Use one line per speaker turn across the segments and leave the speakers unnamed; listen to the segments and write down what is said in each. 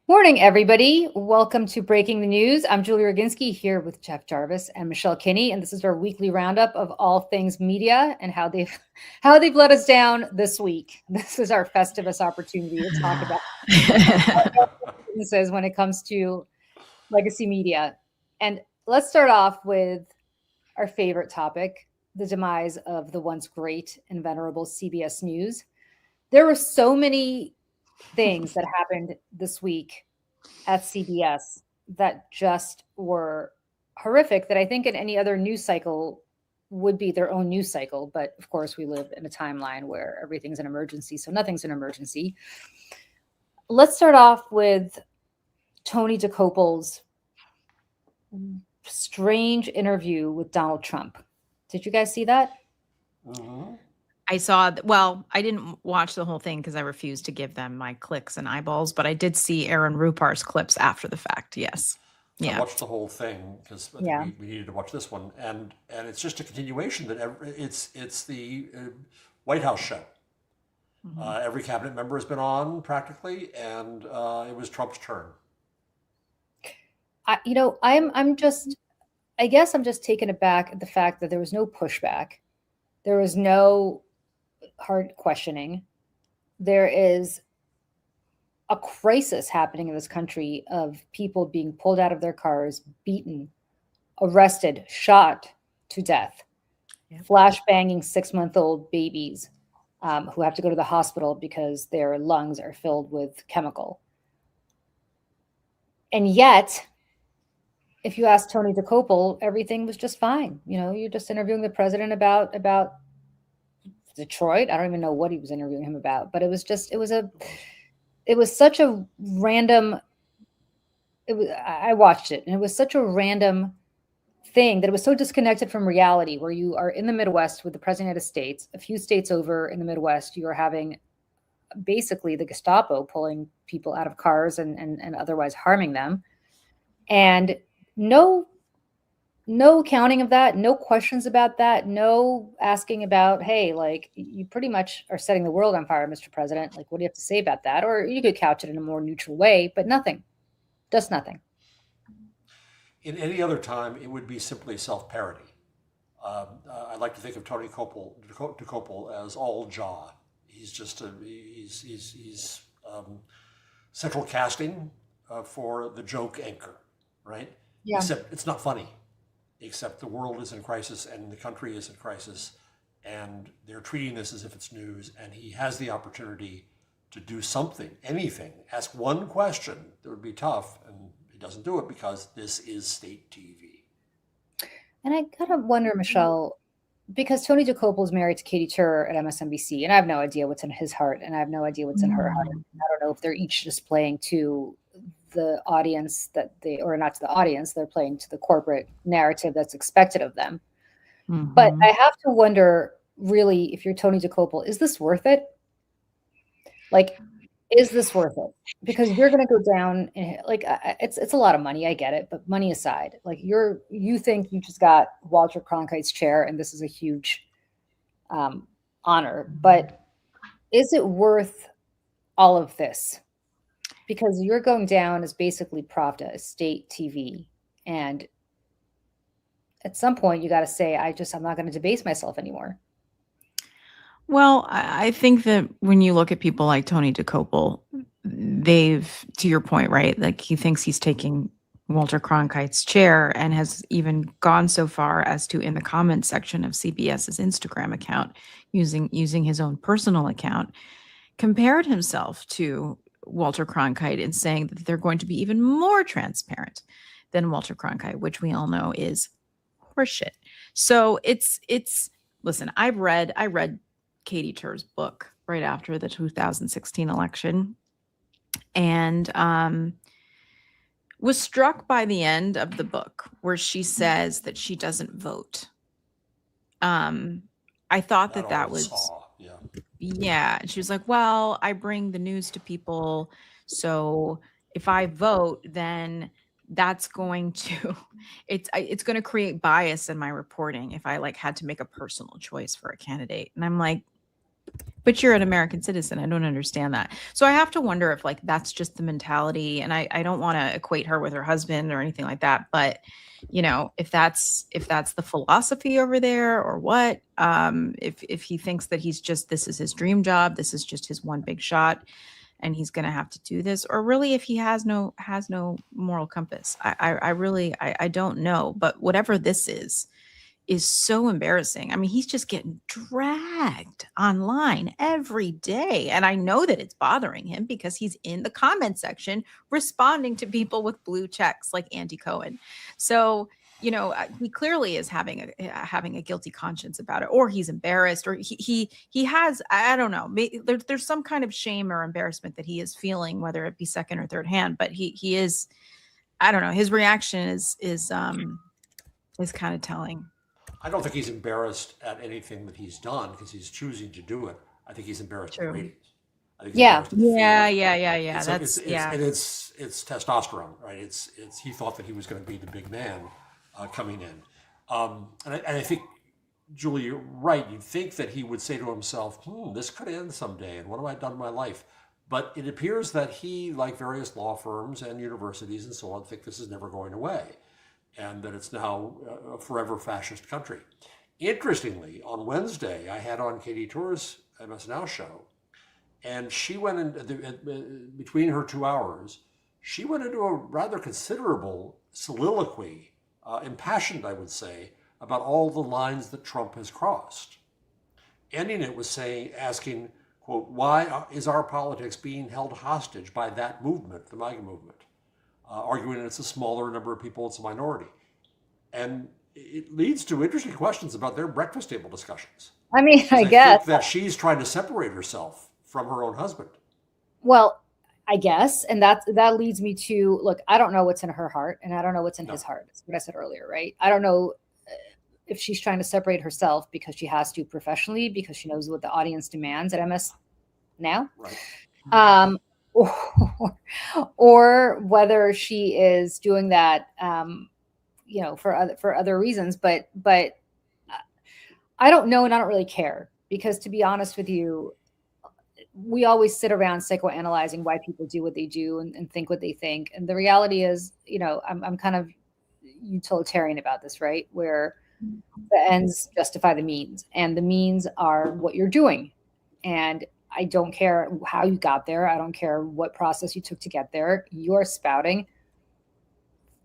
Morning, everybody. Welcome to Breaking the News. I'm Julie Roginsky here with Jeff Jarvis and Michelle Kinney, and this is our weekly roundup of all things media and how they've let us down this week. This is our Festivus opportunity to talk about businesses when it comes to legacy media. And let's start off with our favorite topic, the demise of the once great and venerable CBS News. There were so many things that happened this week at CBS that just were horrific that I think in any other news cycle would be their own news cycle. But of course, we live in a timeline where everything's an emergency, so nothing's an emergency. Let's start off with Tony DeCopel's strange interview with Donald Trump. Did you guys see that?
Mm-hmm.
I saw, well, I didn't watch the whole thing because I refused to give them my clicks and eyeballs, but I did see Aaron Rupar's clips after the fact. Yes.
I watched the whole thing because I think we needed to watch this one, and it's just a continuation that it's the White House show. Mm-hmm. Every cabinet member has been on practically, and it was Trump's turn.
I guess I'm just taken aback at the fact that there was no pushback. There was no hard questioning. There is a crisis happening in this country of people being pulled out of their cars, beaten, arrested, shot to death, flash banging 6-month-old babies who have to go to the hospital because their lungs are filled with chemical. And yet, if you ask Tony DeCopel, everything was just fine. You know, you're just interviewing the president about Detroit. I don't even know what he was interviewing him about, but it was such a random. I watched it, and it was such a random thing that it was so disconnected from reality. Where you are in the Midwest with the president of the United States, a few states over in the Midwest, you are having basically the Gestapo pulling people out of cars and otherwise harming them, and no counting of that, no questions about that, no asking about, hey, like, you pretty much are setting the world on fire, Mr. President. Like, what do you have to say about that? Or you could couch it in a more neutral way, but nothing, just nothing.
In any other time, it would be simply self-parody. I like to think of Tony DeCopel as all jaw. He's just he's central casting for the joke anchor, right?
Yeah.
Except it's not funny. Except the world is in crisis and the country is in crisis, and they're treating this as if it's news, and he has the opportunity to do something, anything, ask one question that would be tough, and he doesn't do it because this is state TV.
And I kind of wonder, Michelle, because Tony DeCopel is married to Katie Tur at MSNBC, and I have no idea what's in his heart, and I have no idea what's in her heart. I don't know if they're each just playing to the audience or not to the audience, they're playing to the corporate narrative that's expected of them. Mm-hmm. But I have to wonder, really, if you're Tony DeCopel, is this worth it? Like, is this worth it? Because you're going to go down, it's a lot of money, I get it, but money aside, like, you think you just got Walter Cronkite's chair, and this is a huge honor, but is it worth all of this? Because you're going down as basically Pravda, as state TV. And at some point, you got to say, I'm not going to debase myself anymore.
Well, I think that when you look at people like Tony DeCopel, they've, to your point, right? Like, he thinks he's taking Walter Cronkite's chair, and has even gone so far as to, in the comments section of CBS's Instagram account, using his own personal account, compared himself to Walter Cronkite in saying that they're going to be even more transparent than Walter Cronkite, which we all know is horseshit. So it's listen, I read Katie Tur's book right after the 2016 election, and was struck by the end of the book where she says that she doesn't vote. I thought that was yeah. And she was like, well, I bring the news to people, so if I vote, then that's going to it's going to create bias in my reporting if I had to make a personal choice for a candidate. And I'm like, But you're an American citizen. I don't understand that. So I have to wonder if like that's just the mentality. And I don't want to equate her with her husband or anything like that. But you know, if that's the philosophy over there or what, if he thinks that he's just this is his dream job, this is just his one big shot, and he's gonna have to do this, or really if he has no moral compass. I really I don't know. But whatever this is so embarrassing. I mean, he's just getting dragged online every day. And I know that it's bothering him because he's in the comment section responding to people with blue checks like Andy Cohen. So, you know, he clearly is having a guilty conscience about it, or he's embarrassed, or he has, I don't know, there's some kind of shame or embarrassment that he is feeling, whether it be second or third hand, but he is, I don't know, his reaction is kind of telling.
I don't think he's embarrassed at anything that he's done because he's choosing to do it. I think he's embarrassed at ratings. I think he's
Yeah.
embarrassed at the
Yeah.
It's,
That's
and it's testosterone, right? It's he thought that he was going to be the big man coming in, and I think, Julie, you're right. You'd think that he would say to himself, this could end someday, and what have I done in my life? But it appears that he, like various law firms and universities and so on, think this is never going away, and that it's now a forever fascist country. Interestingly, on Wednesday, I had on Katie Tour's MS Now show, and she went in, between her 2 hours, she went into a rather considerable soliloquy, impassioned, I would say, about all the lines that Trump has crossed. Ending it with asking, quote, why is our politics being held hostage by that movement, the MAGA movement? Arguing that it's a smaller number of people, it's a minority. And it leads to interesting questions about their breakfast table discussions.
I mean, I
think
guess
that she's trying to separate herself from her own husband.
Well, I guess, and that leads me to, look, I don't know what's in her heart, and I don't know what's in his heart. That's what I said earlier, right? I don't know if she's trying to separate herself because she has to professionally, because she knows what the audience demands at MS Now.
Right.
Or whether she is doing that, for other reasons. But I don't know, and I don't really care, because to be honest with you, we always sit around psychoanalyzing why people do what they do and think what they think. And the reality is, I'm kind of utilitarian about this, right? Where the ends justify the means, and the means are what you're doing. And I don't care how you got there. I don't care what process you took to get there. You're spouting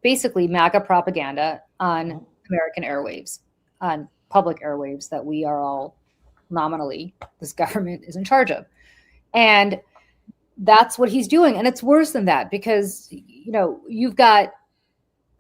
basically MAGA propaganda on American airwaves, on public airwaves that we are all nominally, this government is in charge of. And that's what he's doing. And it's worse than that, because, you've got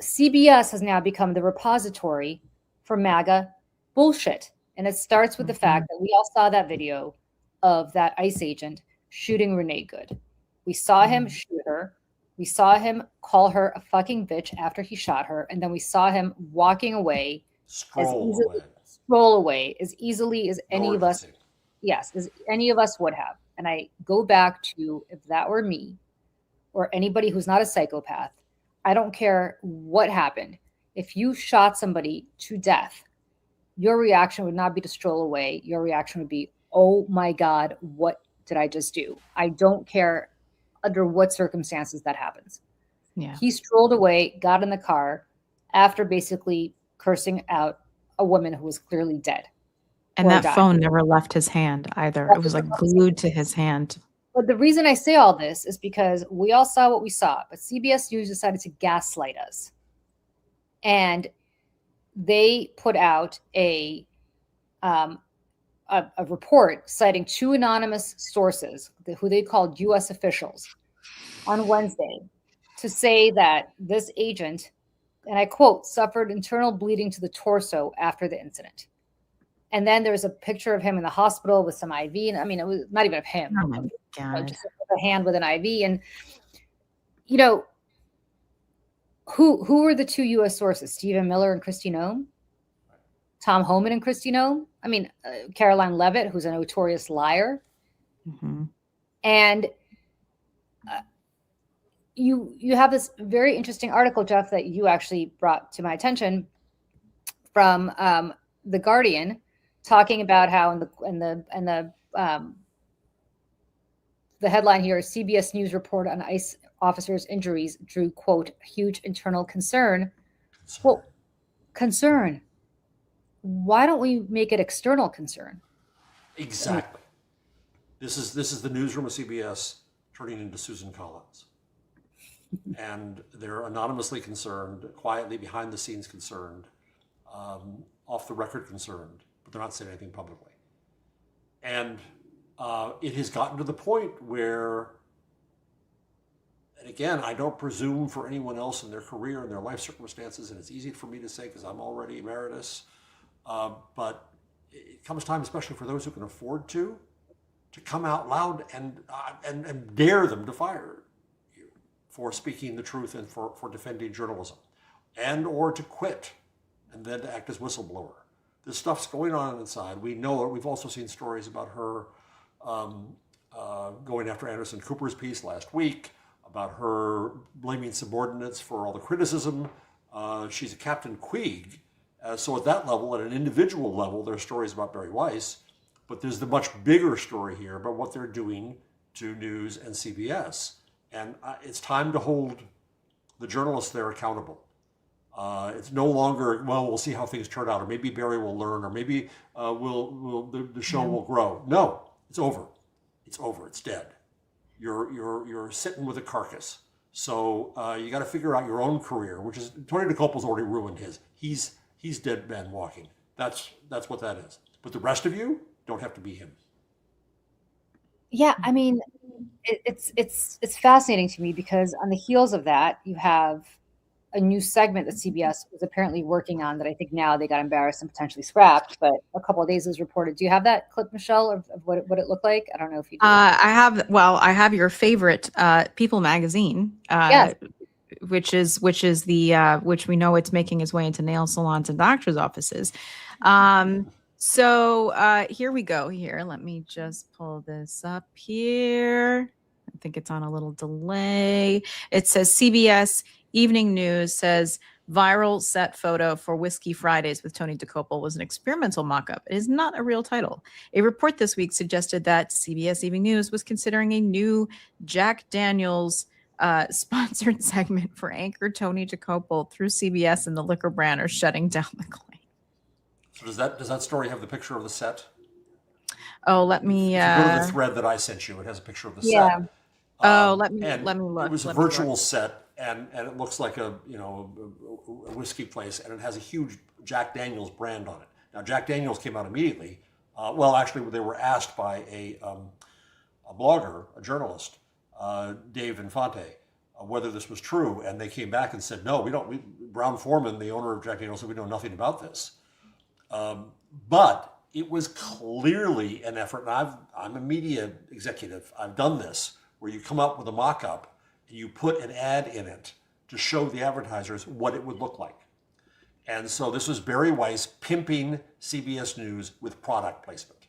CBS has now become the repository for MAGA bullshit. And it starts with the fact that we all saw that video of that ICE agent shooting Renee Good. We saw him shoot her. We saw him call her a fucking bitch after he shot her. And then we saw him walking away, scroll away as easily as any of us would have. And I go back to, if that were me or anybody who's not a psychopath, I don't care what happened. If you shot somebody to death, your reaction would not be to stroll away. Your reaction would be, oh my God, what did I just do? I don't care under what circumstances that happens.
Yeah.
He strolled away, got in the car after basically cursing out a woman who was clearly dead.
And that phone never left his hand either. It was like glued to his hand.
But the reason I say all this is because we all saw what we saw, but CBS News decided to gaslight us. And they put out a report citing two anonymous sources who they called U.S. officials on Wednesday to say that this agent, and I quote, suffered internal bleeding to the torso after the incident. And then there's a picture of him in the hospital with some IV. And I mean, it was not even of him.
Oh my God.
Just a hand with an IV. And, who were the two U.S. sources? Stephen Miller and Kristi Noem? Tom Homan and Kristi Noem? I mean, Caroline Levitt, who's a notorious liar.
Mm-hmm.
And you have this very interesting article, Jeff, that you actually brought to my attention from The Guardian, talking about how in the the headline here is CBS News report on ICE officers' injuries drew, quote, huge internal concern. Well, concern. Why don't we make it external concern?
Exactly. This is the newsroom of CBS turning into Susan Collins. And they're anonymously concerned, quietly behind the scenes concerned, off the record concerned, but they're not saying anything publicly. And it has gotten to the point where, and again, I don't presume for anyone else in their career and their life circumstances, and it's easy for me to say because I'm already emeritus, but it comes time, especially for those who can afford to come out loud and dare them to fire you for speaking the truth and for defending journalism, and or to quit and then to act as whistleblower. This stuff's going on inside. We know it. We've also seen stories about her going after Anderson Cooper's piece last week, about her blaming subordinates for all the criticism. She's a Captain Queeg. So at that level, at an individual level, there are stories about Barry Weiss, but there's the much bigger story here about what they're doing to news and CBS. And it's time to hold the journalists there accountable. It's no longer, well, we'll see how things turn out, or maybe Barry will learn, or maybe the show will grow. No, it's over. It's over. It's dead. You're sitting with a carcass. So you got to figure out your own career, which is Tony DeCopel's already ruined his. He's dead man walking. That's what that is. But the rest of you don't have to be him.
Yeah, I mean, it's fascinating to me because on the heels of that, you have a new segment that CBS was apparently working on that I think now they got embarrassed and potentially scrapped. But a couple of days was reported. Do you have that clip, Michelle, of what it looked like? I don't know if you do.
I have your favorite People magazine.
Yes.
Which we know it's making its way into nail salons and doctors' offices. So here we go. Here, let me just pull this up here. I think it's on a little delay. It says CBS Evening News says viral set photo for Whiskey Fridays with Tony DeCopel was an experimental mock-up. It is not a real title. A report this week suggested that CBS Evening News was considering a new Jack Daniels sponsored segment for anchor Tony DeCopel through CBS, and the liquor brand are shutting down the claim. So
does that story have the picture of the set?
Oh, let me.
If you go to the thread that I sent you, it has a picture of the set.
Let me look.
It was a virtual set, and it looks like a whiskey place, and it has a huge Jack Daniels brand on it. Now Jack Daniels came out immediately. Well, actually, they were asked by a blogger, a journalist, Dave Infante, whether this was true, and they came back and said, no, we don't. Brown Foreman, the owner of Jack Daniels, said we know nothing about this. But it was clearly an effort, and I'm a media executive. I've done this, where you come up with a mock-up and you put an ad in it to show the advertisers what it would look like. And so this was Barry Weiss pimping CBS News with product placement.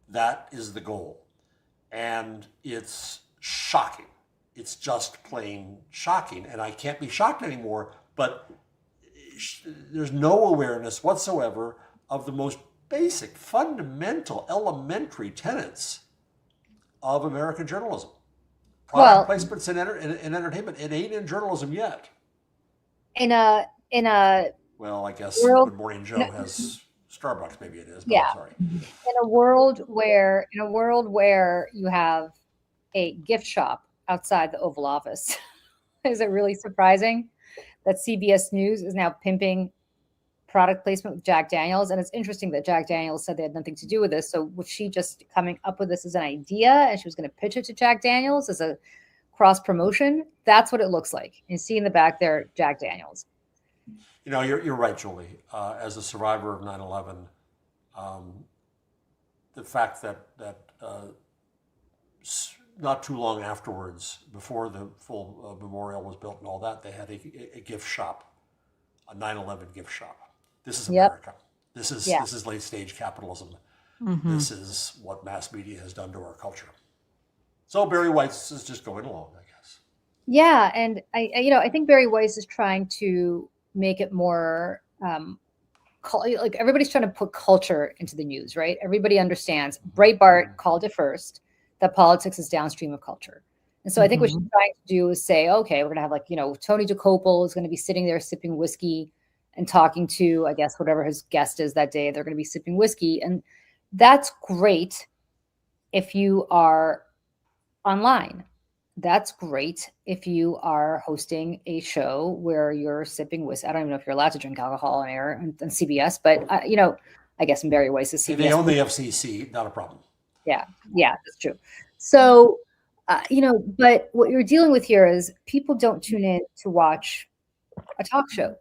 That is the goal. And it's shocking. It's just plain shocking. And I can't be shocked anymore, but there's no awareness whatsoever of the most basic, fundamental, elementary tenets of American journalism. Product placements in entertainment. It ain't in journalism yet.
In a
well, I guess Good Morning Joe has Starbucks. Maybe it is. But
yeah.
I'm sorry.
In a world where you have a gift shop outside the Oval Office, is it really surprising that CBS News is now pimping product placement with Jack Daniels? And it's interesting that Jack Daniels said they had nothing to do with this. So was she just coming up with this as an idea and she was going to pitch it to Jack Daniels as a cross promotion? That's what it looks like. You see in the back there, Jack Daniels.
You're right, Julie. As a survivor of 9/11, the fact that not too long afterwards, before the full memorial was built and all that, they had a gift shop, a 9/11 gift shop. This is America. This is late stage capitalism. Mm-hmm. This is what mass media has done to our culture. So Barry Weiss is just going along, I guess.
Yeah, and I think Barry Weiss is trying to make it more like everybody's trying to put culture into the news, right? Everybody understands. Breitbart called it first. that politics is downstream of culture. And so I think what she's trying to do is say, okay, we're going to have like, Tony DeCopel is going to be sitting there sipping whiskey and talking to, I guess, whatever his guest is that day. They're going to be sipping whiskey. And that's great if you are online. That's great if you are hosting a show where you're sipping whiskey. I don't even know if you're allowed to drink alcohol on air on CBS, but, I guess in Barry Weiss is CBS.
They own the FCC, not a problem.
Yeah, that's true. So, but what you're dealing with here is people don't tune in to watch a talk show.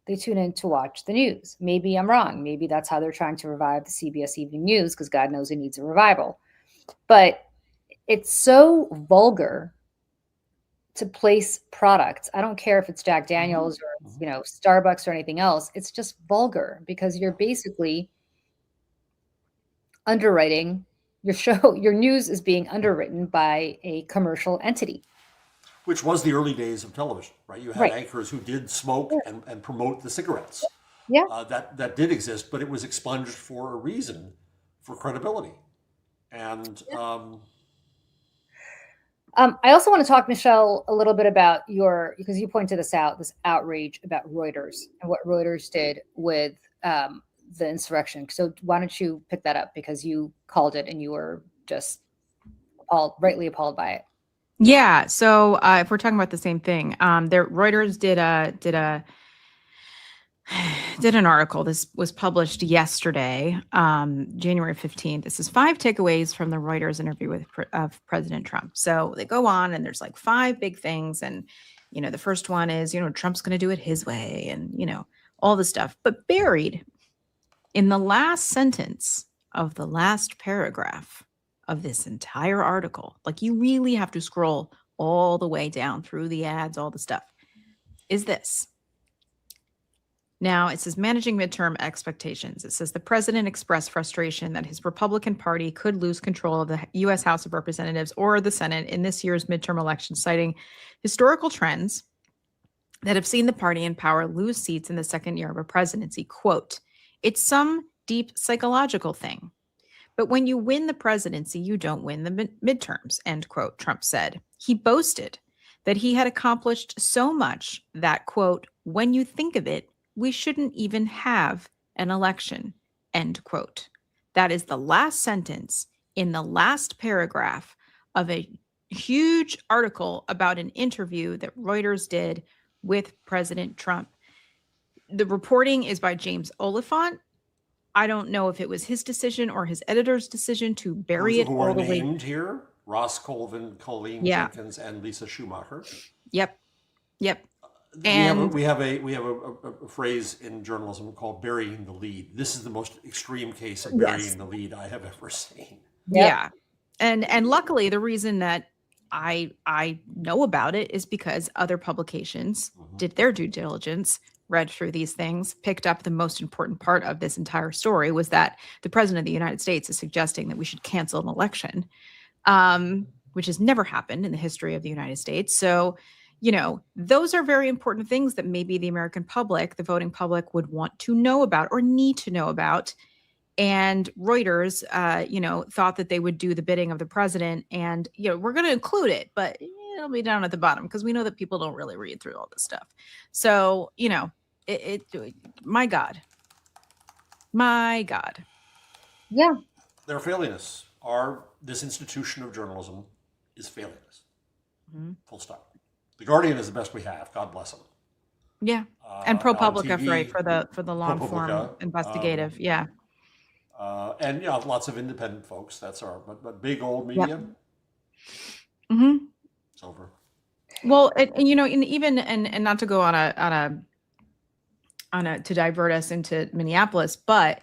They tune in to watch the news. Maybe I'm wrong. Maybe that's how they're trying to revive the CBS Evening News, because God knows it needs a revival. But it's so vulgar to place products. I don't care if it's Jack Daniels or Starbucks or anything else. It's just vulgar because you're basically underwriting your show. Your news is being underwritten by a commercial entity.
Which was the early days of television, right? You had anchors who did smoke and promote the cigarettes.
Yeah.
That did exist, but it was expunged for a reason, for credibility. And
I also want to talk, Michelle, a little bit about because you pointed this out, this outrage about Reuters and what Reuters did with the insurrection. So why don't you pick that up, because you called it and you were just rightly appalled by it.
Yeah. So if we're talking about the same thing, Reuters did an article. This was published yesterday, January 15th. This is 5 takeaways from the Reuters interview of President Trump. So they go on and there's like 5 big things. And, the first one is, Trump's going to do it his way and, all this stuff. But buried in the last sentence of the last paragraph of this entire article, like you really have to scroll all the way down through the ads, all the stuff, is this. Now, it says managing midterm expectations. It says the president expressed frustration that his Republican Party could lose control of the U.S. House of Representatives or the Senate in this year's midterm election, citing historical trends that have seen the party in power lose seats in the second year of a presidency. Quote, it's some deep psychological thing. But when you win the presidency, you don't win the midterms, end quote, Trump said. He boasted that he had accomplished so much that, quote, when you think of it, we shouldn't even have an election, end quote. That is the last sentence in the last paragraph of a huge article about an interview that Reuters did with President Trump. The reporting is by James Oliphant. I don't know if it was his decision or his editor's decision to bury it all the way.
Named here: Ross Colvin, Colleen Jenkins, and Lisa Schumacher.
Yep.
We have a phrase in journalism called burying the lead. This is the most extreme case of burying the lead I have ever seen.
Yeah. And luckily the reason that I know about it is because other publications did their due diligence, read through these things, picked up the most important part of this entire story was that the president of the United States is suggesting that we should cancel an election, which has never happened in the history of the United States. So, those are very important things that maybe the American public, the voting public, would want to know about or need to know about. And Reuters, thought that they would do the bidding of the president and, we're going to include it, but it'll be down at the bottom because we know that people don't really read through all this stuff. So, my God.
Yeah.
They're failing us. This institution of journalism is failing us. Full stop. The Guardian is the best we have. God bless them.
Yeah. And ProPublica, right, for the long form investigative.
And lots of independent folks. That's but big old media. It's over.
Well, and not to go on a to divert us into Minneapolis, but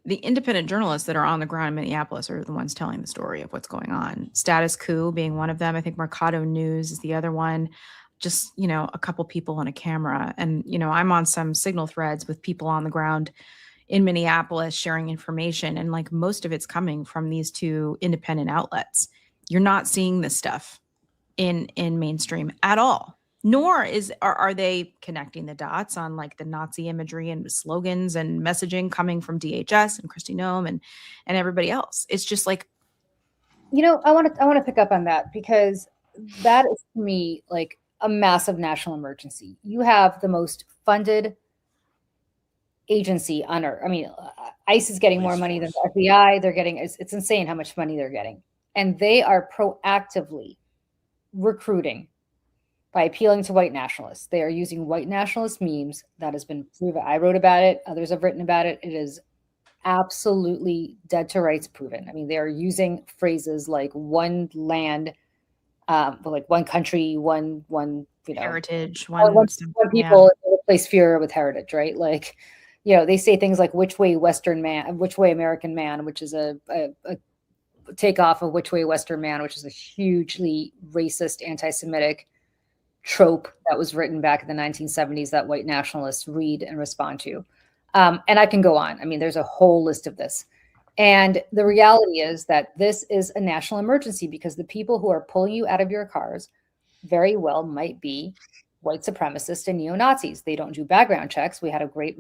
the independent journalists that are on the ground in Minneapolis are the ones telling the story of what's going on. Status Quo being one of them. I think Mercado News is the other one. Just, a couple people on a camera. And, I'm on some signal threads with people on the ground in Minneapolis sharing information. And like most of it's coming from these 2 independent outlets. You're not seeing this stuff in mainstream at all. Nor are they connecting the dots on like the Nazi imagery and slogans and messaging coming from DHS and Kristi Noem and everybody else. It's just like
I want to pick up on that because that is to me like a massive national emergency. You have the most funded agency on earth. I mean, ICE is getting more money than the FBI. They're getting it's insane how much money they're getting, and they are proactively recruiting by appealing to white nationalists. They are using white nationalist memes. That has been proven. I wrote about it. Others have written about it. It is absolutely dead to rights proven. I mean, they are using phrases like one land, like one country, one
heritage,
one people replace fear with heritage, right? Like, they say things like which way Western man, which way American man, which is a takeoff of which way Western man, which is a hugely racist, anti-Semitic trope that was written back in the 1970s that white nationalists read and respond to. And I can go on. I mean, there's a whole list of this. And the reality is that this is a national emergency because the people who are pulling you out of your cars very well might be white supremacists and neo-Nazis. They don't do background checks. We had a great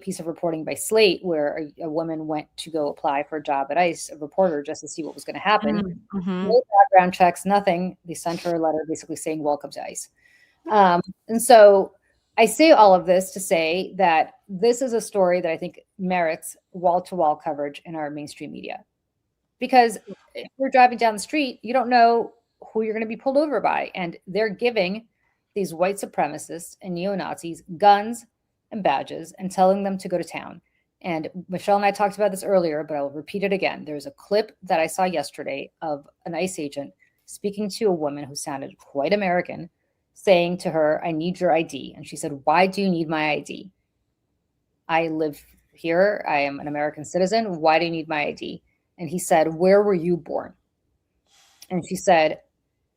piece of reporting by Slate where a woman went to go apply for a job at ICE, a reporter, just to see what was going to happen.
Mm-hmm.
No background checks, nothing. They sent her a letter basically saying, welcome to ICE. And so I say all of this to say that this is a story that I think merits wall-to-wall coverage in our mainstream media. Because if you're driving down the street, you don't know who you're going to be pulled over by. And they're giving these white supremacists and neo-Nazis guns and badges and telling them to go to town. And Michelle and I talked about this earlier, but I'll repeat it again. There's a clip that I saw yesterday of an ICE agent speaking to a woman who sounded quite American, saying to her, I need your ID. And she said, why do you need my ID? I live here. I am an American citizen. Why do you need my ID? And he said, where were you born? And she said,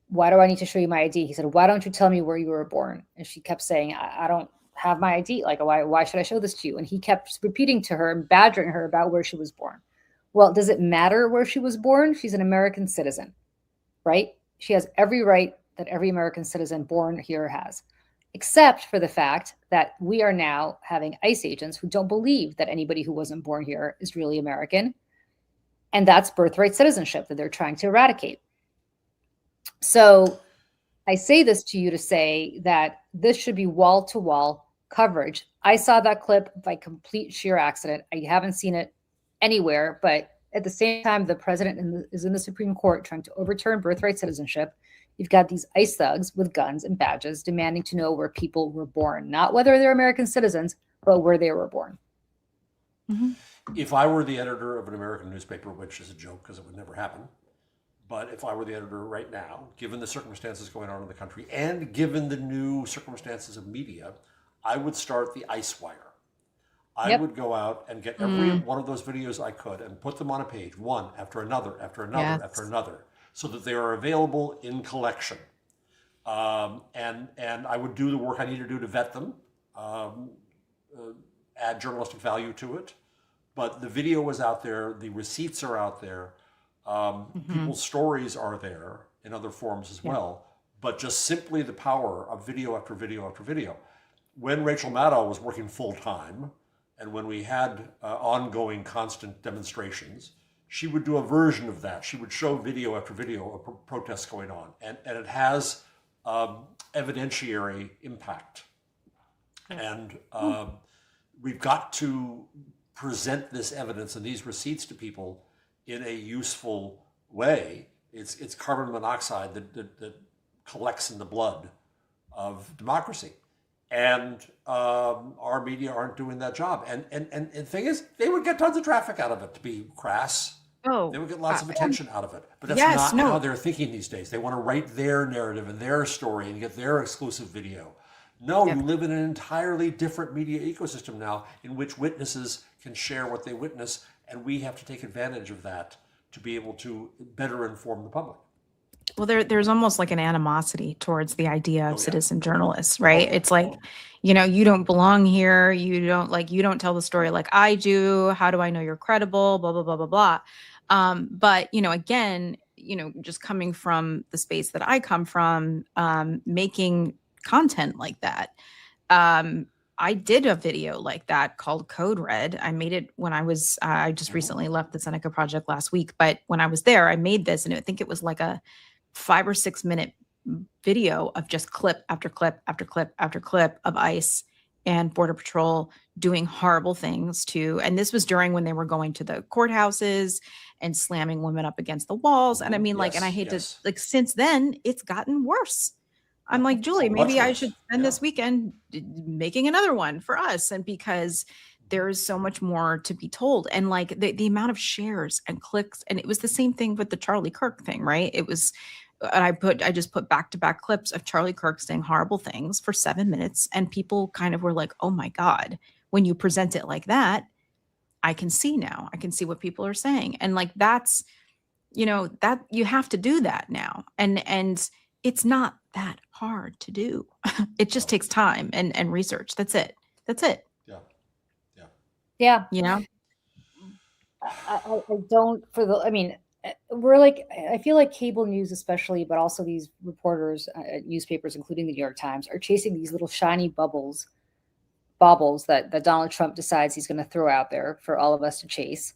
why do I need to show you my ID? He said, why don't you tell me where you were born? And she kept saying, I don't have my ID. Like, why should I show this to you? And he kept repeating to her and badgering her about where she was born. Well, does it matter where she was born? She's an American citizen, right? She has every right that every American citizen born here has, except for the fact that we are now having ICE agents who don't believe that anybody who wasn't born here is really American. And that's birthright citizenship that they're trying to eradicate. So I say this to you to say that this should be wall-to-wall coverage. I saw that clip by complete sheer accident. I haven't seen it anywhere, but at the same time, the president is in the Supreme Court trying to overturn birthright citizenship. You've got these ICE thugs with guns and badges demanding to know where people were born, not whether they're American citizens, but where they were born.
Mm-hmm. If I were the editor of an American newspaper, which is a joke because it would never happen, but if I were the editor right now, given the circumstances going on in the country and given the new circumstances of media, I would start the ICE wire. I would go out and get every one of those videos I could and put them on a page, one after another, after another, after another, so that they are available in collection. And I would do the work I need to do to vet them, add journalistic value to it. But the video is out there, the receipts are out there, people's stories are there in other forms as well. But just simply the power of video after video after video. When Rachel Maddow was working full time, and when we had ongoing constant demonstrations, she would do a version of that. She would show video after video of protests going on. And it has evidentiary impact. And we've got to present this evidence and these receipts to people in a useful way. It's carbon monoxide that collects in the blood of democracy. And our media aren't doing that job. And the thing is, they would get tons of traffic out of it, to be crass.
Oh,
they would get lots of attention out of it. But that's not how they're thinking these days. They want to write their narrative and their story and get their exclusive video. No, you live in an entirely different media ecosystem now in which witnesses can share what they witness, and we have to take advantage of that to be able to better inform the public.
Well, there's almost like an animosity towards the idea of citizen journalists, right? It's like, you don't belong here. You don't tell the story like I do. How do I know you're credible? Blah, blah, blah, blah, blah. But, again, just coming from the space that I come from, making content like that, I did a video like that called Code Red. I made it when I just recently left the Seneca Project last week, but when I was there, I made this, and I think it was like a 5 or 6 minute video of just clip after clip after clip after clip of ICE and Border Patrol doing horrible things to, and this was during when they were going to the courthouses and slamming women up against the walls. And I mean, like, and I hate to, like, since then, it's gotten worse. I'm like, Julie, maybe I should spend this weekend making another one for us. And because there is so much more to be told. And like the amount of shares and clicks, and it was the same thing with the Charlie Kirk thing, right? It was, and I just put back-to-back clips of Charlie Kirk saying horrible things for 7 minutes. And people kind of were like, oh my God, when you present it like that, I can see now. I can see what people are saying. And like, that's, that you have to do that now. And it's not that hard to do. It just takes time and research. That's it.
Yeah.
Yeah. I don't we're like, I feel like cable news especially, but also these reporters, newspapers, including the New York Times, are chasing these little shiny baubles that Donald Trump decides he's going to throw out there for all of us to chase.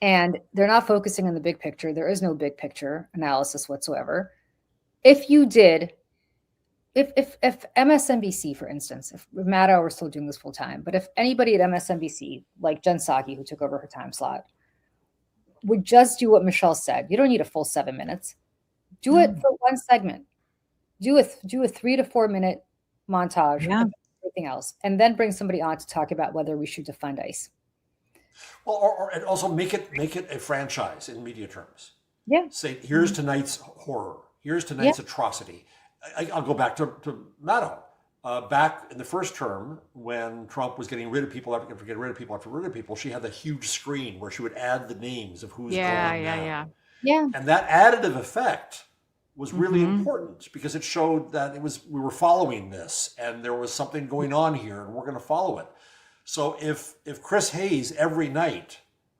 And they're not focusing on the big picture. There is no big picture analysis whatsoever. If you did, if MSNBC, for instance, if Maddow were still doing this full time, but if anybody at MSNBC, like Jen Psaki, who took over her time slot, would just do what Michelle said, you don't need a full 7 minutes. Do it for one segment. Do a 3 to 4 minute montage of everything else, and then bring somebody on to talk about whether we should defund ICE.
Well, and also make it a franchise in media terms.
Yeah.
Say, here's tonight's horror. Here's tonight's atrocity. I'll go back to Maddow. Back in the first term, when Trump was getting rid of people after rid of people, she had the huge screen where she would add the names of who's going now.
Yeah.
And that additive effect was really important because it showed that we were following this and there was something going on here and we're going to follow it. So if Chris Hayes every night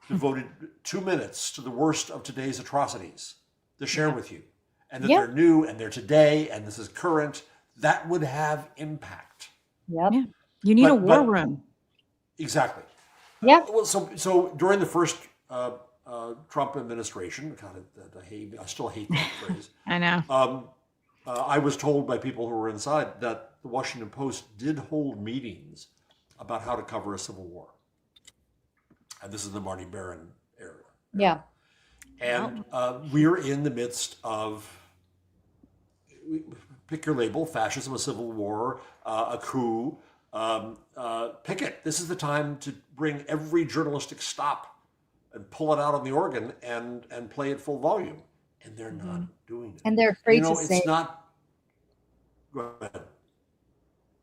devoted 2 minutes to the worst of today's atrocities to share with you, and that they're new and they're today and this is current, that would have impact.
Yep.
Yeah. You need a war room.
Exactly.
Yeah.
Well, so during the first Trump administration, I still hate that phrase.
I know.
I was told by people who were inside that the Washington Post did hold meetings about how to cover a civil war. And this is the Marty Baron era.
Yeah.
And we're in the midst of, pick your label, fascism, a civil war, a coup, pick it. This is the time to bring every journalistic stop and pull it out on the organ and play it full volume. And they're not doing it.
And they're afraid to say.
It's not. Go ahead.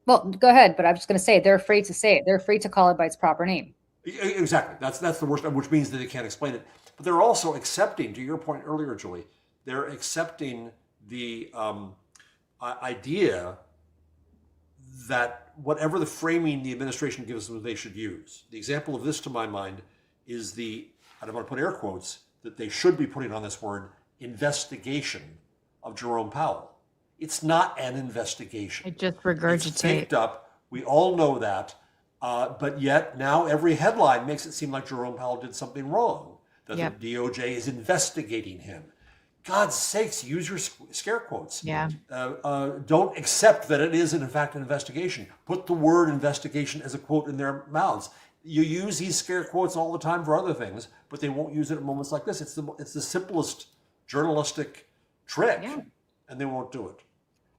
Well, go ahead, but I'm just going to say they're afraid to say it. They're afraid to call it by its proper name.
Exactly. That's the worst, which means that they can't explain it. But they're also accepting, to your point earlier, Julie, they're accepting the idea that whatever the framing the administration gives them, they should use. The example of this, to my mind, is and I want to put air quotes, that they should be putting on this word, investigation of Jerome Powell. It's not an investigation.
It just regurgitate.
It's taped up. We all know that. But yet now every headline makes it seem like Jerome Powell did something wrong, that the DOJ is investigating him. God's sakes, use your scare quotes.
Yeah.
Don't accept that it is in fact an investigation. Put the word investigation as a quote in their mouths. You use these scare quotes all the time for other things, but they won't use it at moments like this. It's the simplest journalistic trick, and they won't do it.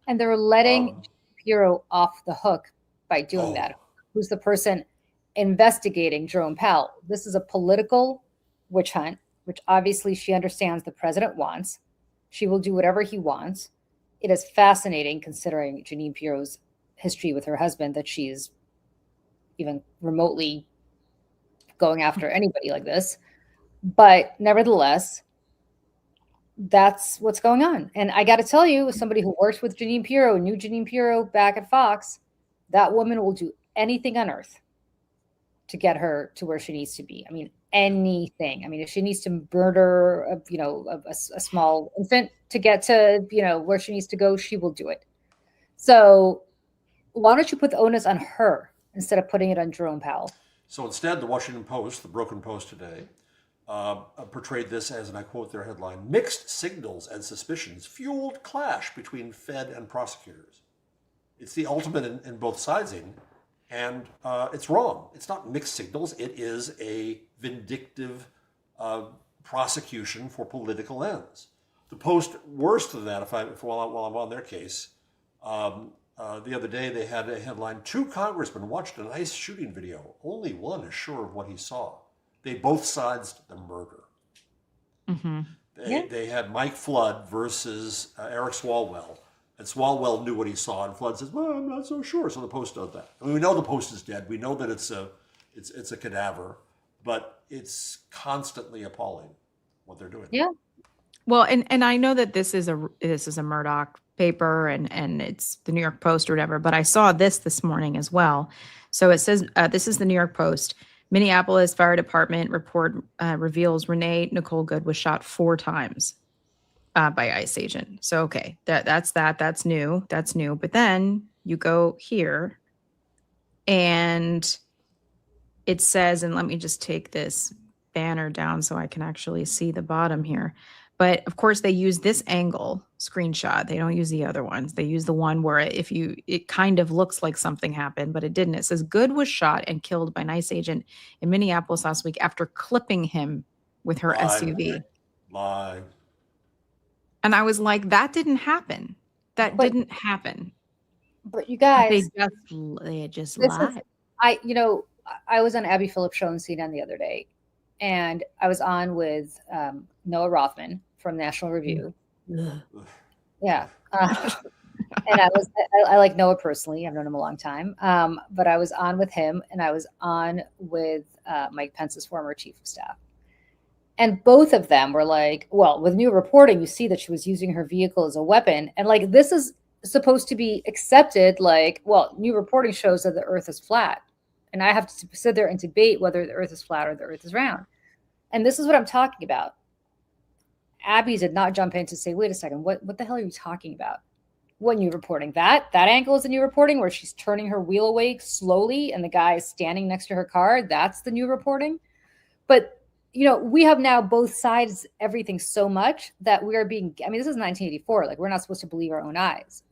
And they're letting Bureau off the hook by doing that. Who's the person investigating Jerome Powell? This is a political witch hunt, which obviously she understands the president wants. She will do whatever he wants. It is fascinating, considering Jeanine Pirro's history with her husband, that she's even remotely going after anybody like this. But nevertheless, that's what's going on. And I got to tell you, as somebody who worked with Jeanine Pirro, knew Jeanine Pirro back at Fox, that woman will do anything on earth to get her to where she needs to be. I mean, anything. I mean, if she needs to murder, a small infant to get to, where she needs to go, she will do it. So why don't you put the onus on her instead of putting it on Jerome Powell.
So instead, the Washington Post, the broken Post today, portrayed this as, and I quote their headline, "Mixed signals and suspicions fueled clash between Fed and prosecutors." It's the ultimate in both sidesing, and it's wrong. It's not mixed signals. It is a vindictive prosecution for political ends. The Post, worse than that, while I'm on their case, the other day they had a headline, "Two congressmen watched an ICE shooting video. Only one is sure of what he saw." They both sides the murder.
Mm-hmm.
They had Mike Flood versus Eric Swalwell. And Swalwell knew what he saw, and Flood says, "Well, I'm not so sure." So the Post does that. I mean, we know the Post is dead. We know that it's a cadaver, but it's constantly appalling what they're doing.
Yeah.
Well, and I know that this is a Murdoch paper and it's the New York Post or whatever, but I saw this morning as well. So it says this is the New York Post. Minneapolis Fire Department report reveals Renee Nicole Good was shot 4 times by ICE agent. So okay, that's new. That's new. But then you go here, and it says, and let me just take this banner down so I can actually see the bottom here. But of course, they use this angle screenshot. They don't use the other ones. They use the one where it kind of looks like something happened, but it didn't. It says Good was shot and killed by an ICE agent in Minneapolis last week after clipping him with her SUV.
Lie.
And I was like, that didn't happen. That didn't happen.
But you guys,
they just lied.
I was on Abby Phillips' show on CNN the other day, and I was on with Noah Rothman from National Review. Yeah. And I like Noah personally. I've known him a long time. But I was on with him, and I was on with Mike Pence's former chief of staff. And both of them were like, well, with new reporting, you see that she was using her vehicle as a weapon. And like, this is supposed to be accepted. Like, well, new reporting shows that the earth is flat. And I have to sit there and debate whether the earth is flat or the earth is round. And this is what I'm talking about. Abby did not jump in to say, wait a second, what the hell are you talking about? What new reporting? That angle is the new reporting where she's turning her wheel away slowly and the guy is standing next to her car. That's the new reporting. But, we have now both sides, everything so much that we are being, this is 1984. Like, we're not supposed to believe our own eyes.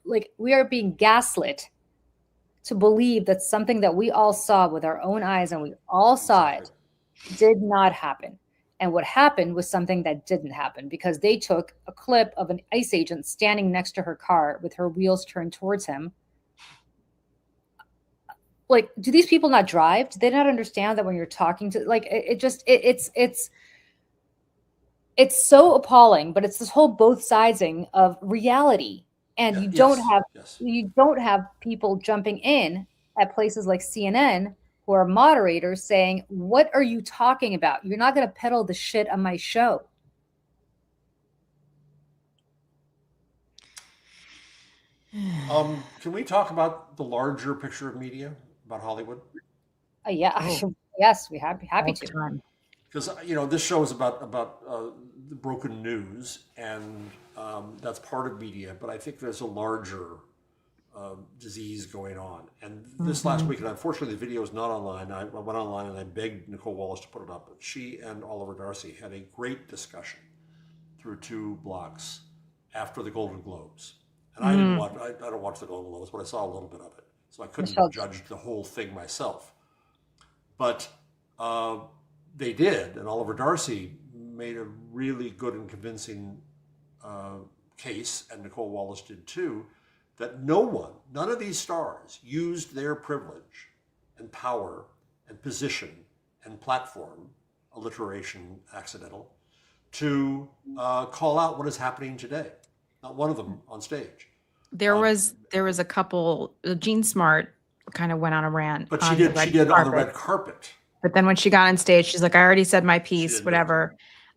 Like, we are being gaslit to believe that something that we all saw with our own eyes and we all saw it did not happen. And what happened was something that didn't happen because they took a clip of an ICE agent standing next to her car with her wheels turned towards him. Like, do these people not drive? Do they not understand that when you're talking to, like, it's so appalling, but it's this whole both sidesing of reality. And you don't have people jumping in at places like CNN who are moderators saying, what are you talking about? You're not going to peddle the shit on my show.
Can we talk about the larger picture of media, about Hollywood?
Yes, we're happy to.
Because, this show is about the broken news, and that's part of media. But I think there's a larger disease going on. And this last week, and unfortunately the video is not online. I went online and I begged Nicole Wallace to put it up. But she and Oliver Darcy had a great discussion through 2 blocks after the Golden Globes. And I didn't watch. I don't watch the Golden Globes, but I saw a little bit of it, so I couldn't judge the whole thing myself. But they did, and Oliver Darcy made a really good and convincing case, and Nicole Wallace did too, that none of these stars used their privilege and power and position and platform, alliteration accidental, to call out what is happening today. Not one of them on stage.
There was a couple. Jean Smart kind of went on a rant.
But she did on the red carpet.
But then when she got on stage, she's like, I already said my piece, whatever.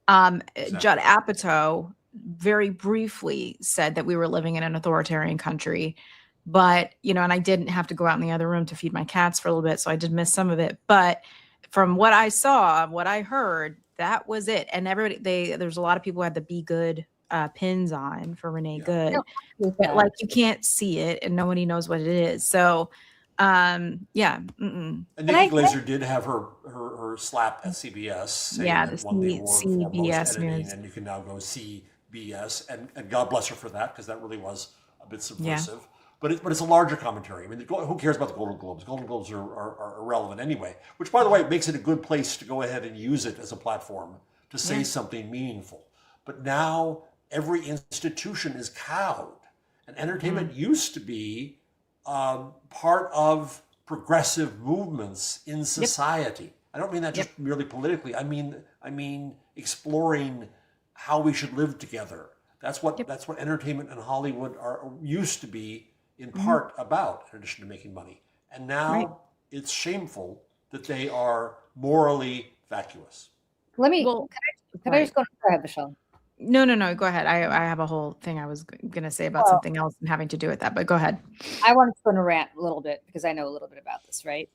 Exactly. Judd Apatow very briefly said that we were living in an authoritarian country. But, and I didn't have to go out in the other room to feed my cats for a little bit. So I did miss some of it. But from what I saw, what I heard, that was it. And there's a lot of people who had the Be Good pins on for Renee
Yeah.
Good,
With
but
that.
like you can't see it and nobody knows what it is. So, yeah.
And Nikki Glaser did have her slap at CBS saying
Yeah,
that
the
won the award for most
CBS
editing,
News.
and you can now go see BS, and God bless her for that, because that really was a bit subversive. But it's a larger commentary. I mean, who cares about the Golden Globes? Golden Globes are irrelevant anyway, which, by the way, makes it a good place to go ahead and use it as a platform to say something meaningful. But now every institution is cowed. And entertainment used to be part of progressive movements in society. I don't mean that just merely politically. I mean exploring how we should live together. That's what entertainment and Hollywood are used to be in part about, in addition to making money. And now it's shameful that they are morally vacuous.
Let me.
Well,
can I just go ahead, Michelle?
No. Go ahead. I have a whole thing I was going to say about something else and having to do with that, but go ahead.
I wanted to go on a rant a little bit because I know a little bit about this, right?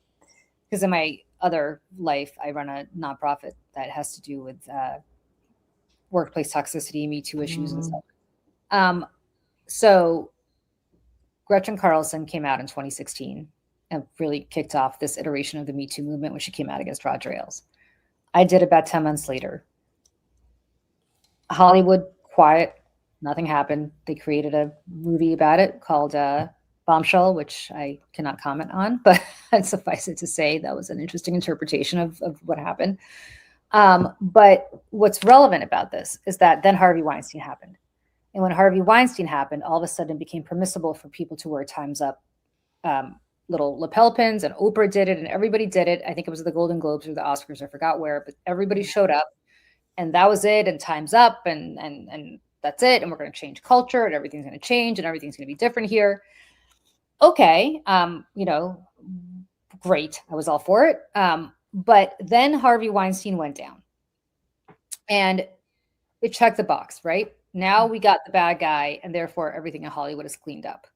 Because in my other life, I run a nonprofit that has to do with workplace toxicity, Me Too issues, and stuff. So Gretchen Carlson came out in 2016 and really kicked off this iteration of the Me Too movement when she came out against Roger Ailes. I did about 10 months later. Hollywood, quiet, nothing happened. They created a movie about it called Bombshell, which I cannot comment on, but suffice it to say that was an interesting interpretation of what happened. But what's relevant about this is that then Harvey Weinstein happened. And when Harvey Weinstein happened, all of a sudden it became permissible for people to wear Time's Up little lapel pins, and Oprah did it, and everybody did it. I think it was the Golden Globes or the Oscars, I forgot where, but everybody showed up, and that was it, and Time's Up, and that's it, and we're going to change culture, and everything's going to change, and everything's going to be different here. Okay, great. I was all for it. But then Harvey Weinstein went down, and it checked the box, right? Now we got the bad guy, and therefore everything in Hollywood is cleaned up.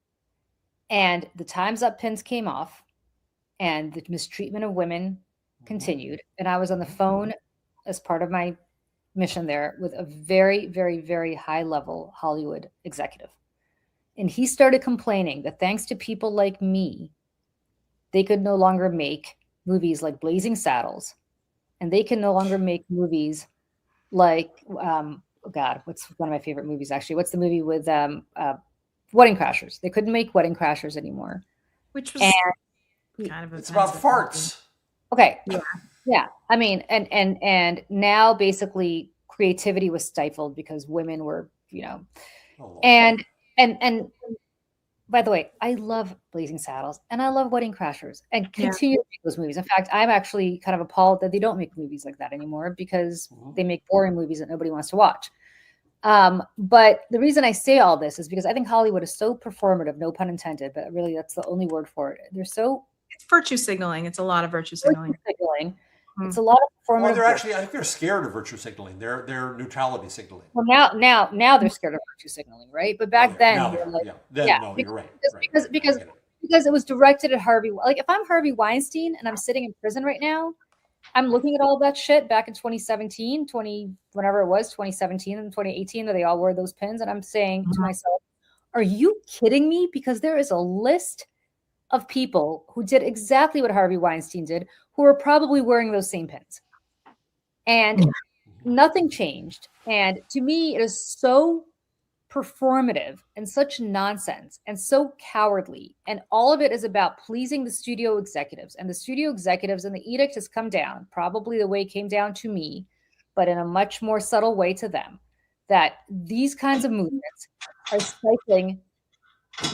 And the Time's Up pins came off, and the mistreatment of women continued. And I was on the phone as part of my mission there with a very, very, very high level Hollywood executive. And he started complaining that thanks to people like me, they could no longer make movies like Blazing Saddles, and they can no longer make movies like, oh God, what's one of my favorite movies actually? What's the movie with Wedding Crashers? They couldn't make Wedding Crashers anymore.
Which was kind of
it's about farts.
Okay. Yeah. I mean, and now basically creativity was stifled because women were, and by the way, I love Blazing Saddles and I love Wedding Crashers and continue to make those movies. In fact, I'm actually kind of appalled that they don't make movies like that anymore because they make boring movies that nobody wants to watch. But the reason I say all this is because I think Hollywood is so performative, no pun intended, but really that's the only word for it. It's
virtue signaling. It's a lot of virtue signaling.
It's a lot of performative.
Well, I think they're scared of virtue signaling. They're neutrality signaling.
Well, now they're scared of virtue signaling, right? But back then,
you're right.
Because it was directed at Harvey. Like if I'm Harvey Weinstein and I'm sitting in prison right now, I'm looking at all that shit back in 2017, whenever it was, 2017 and 2018, that they all wore those pins, and I'm saying to myself, "Are you kidding me?" Because there is a list of people who did exactly what Harvey Weinstein did, who are probably wearing those same pins. And nothing changed. And to me, it is so performative and such nonsense and so cowardly. And all of it is about pleasing the studio executives. And the studio executives and the edict has come down, probably the way it came down to me, but in a much more subtle way to them, that these kinds of movements are stifling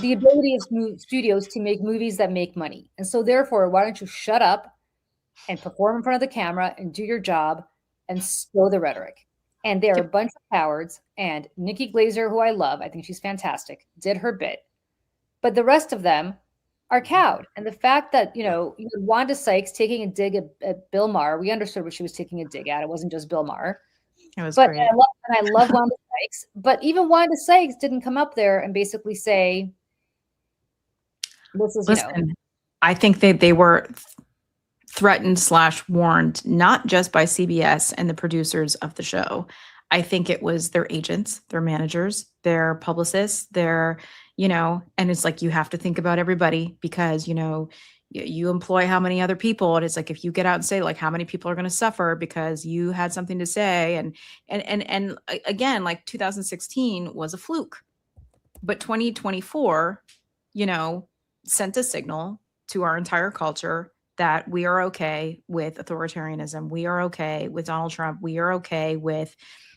the ability of studios to make movies that make money. And so therefore, why don't you shut up and perform in front of the camera and do your job and stow the rhetoric? And they're a bunch of cowards. And Nikki Glaser, who I love, I think she's fantastic, did her bit. But the rest of them are cowed. And the fact that, Wanda Sykes taking a dig at Bill Maher, we understood what she was taking a dig at. It wasn't just Bill Maher.
It was great.
I love Wanda Sykes. But even Wanda Sykes didn't come up there and basically say, this is,
Listen, I think they were threatened / warned, not just by CBS and the producers of the show. I think it was their agents, their managers, their publicists, their, and it's like, you have to think about everybody because, you employ how many other people. And it's like, if you get out and say like how many people are going to suffer because you had something to say. And again, like 2016 was a fluke, but 2024, sent a signal to our entire culture that we are okay with authoritarianism. We are okay with Donald Trump. We are okay with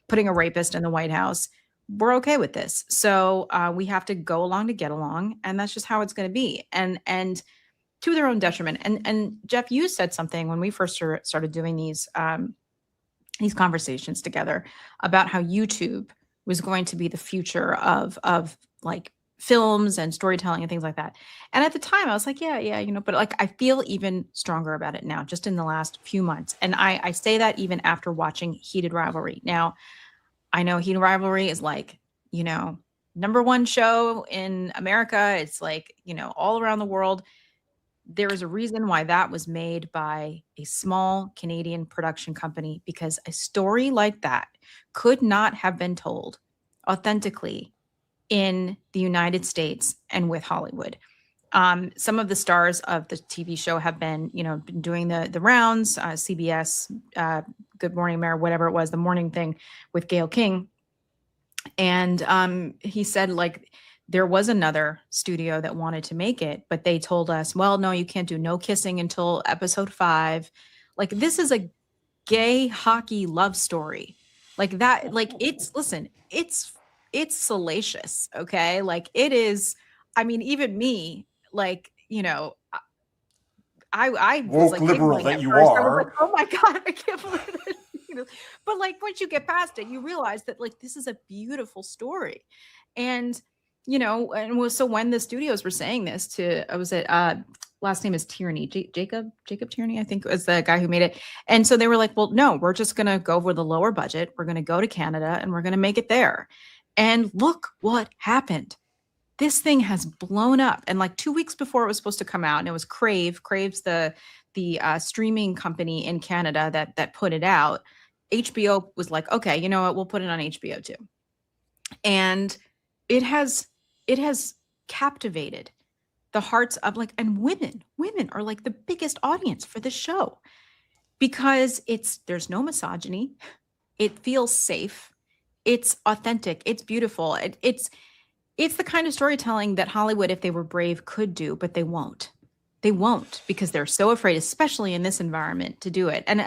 putting a rapist in the White House. We're okay with this. So we have to go along to get along. And that's just how it's going to be. And to their own detriment. And Jeff, you said something when we first started doing these conversations together about how YouTube was going to be the future of like films and storytelling and things like that. And at the time I was like, yeah, but like, I feel even stronger about it now, just in the last few months. And I say that even after watching Heated Rivalry. Now, I know Heated Rivalry is like, #1 show in America. It's like, all around the world. There is a reason why that was made by a small Canadian production company, because a story like that could not have been told authentically in the United States and with Hollywood. Some of the stars of the TV show have been doing the rounds, CBS, Good Morning America, whatever it was, the morning thing with Gayle King. And he said, like, there was another studio that wanted to make it, but they told us, well, no, you can't do no kissing until episode 5. Like, this is a gay hockey love story. Like that, like it's salacious. Okay. Like it is, I mean, even me, like, I was
Woke
like
liberal
giggling
that
at
you
first. I was like,
are.
oh my God, I can't believe it. But like once you get past it, you realize that like this is a beautiful story. And so when the studios were saying this to, I was at last name is Tierney, Jacob Tierney, I think was the guy who made it. And so they were like, well, no, we're just going to go with a lower budget. We're going to go to Canada and we're going to make it there. And look what happened. This thing has blown up. And like 2 weeks before it was supposed to come out, and it was Crave's the streaming company in Canada that put it out. HBO was like, okay, you know what? We'll put it on HBO too. And it has captivated the hearts of like, and women are like the biggest audience for this show because there's no misogyny. It feels safe. It's authentic. It's beautiful. It's the kind of storytelling that Hollywood, if they were brave, could do, but they won't. They won't because they're so afraid, especially in this environment, to do it. And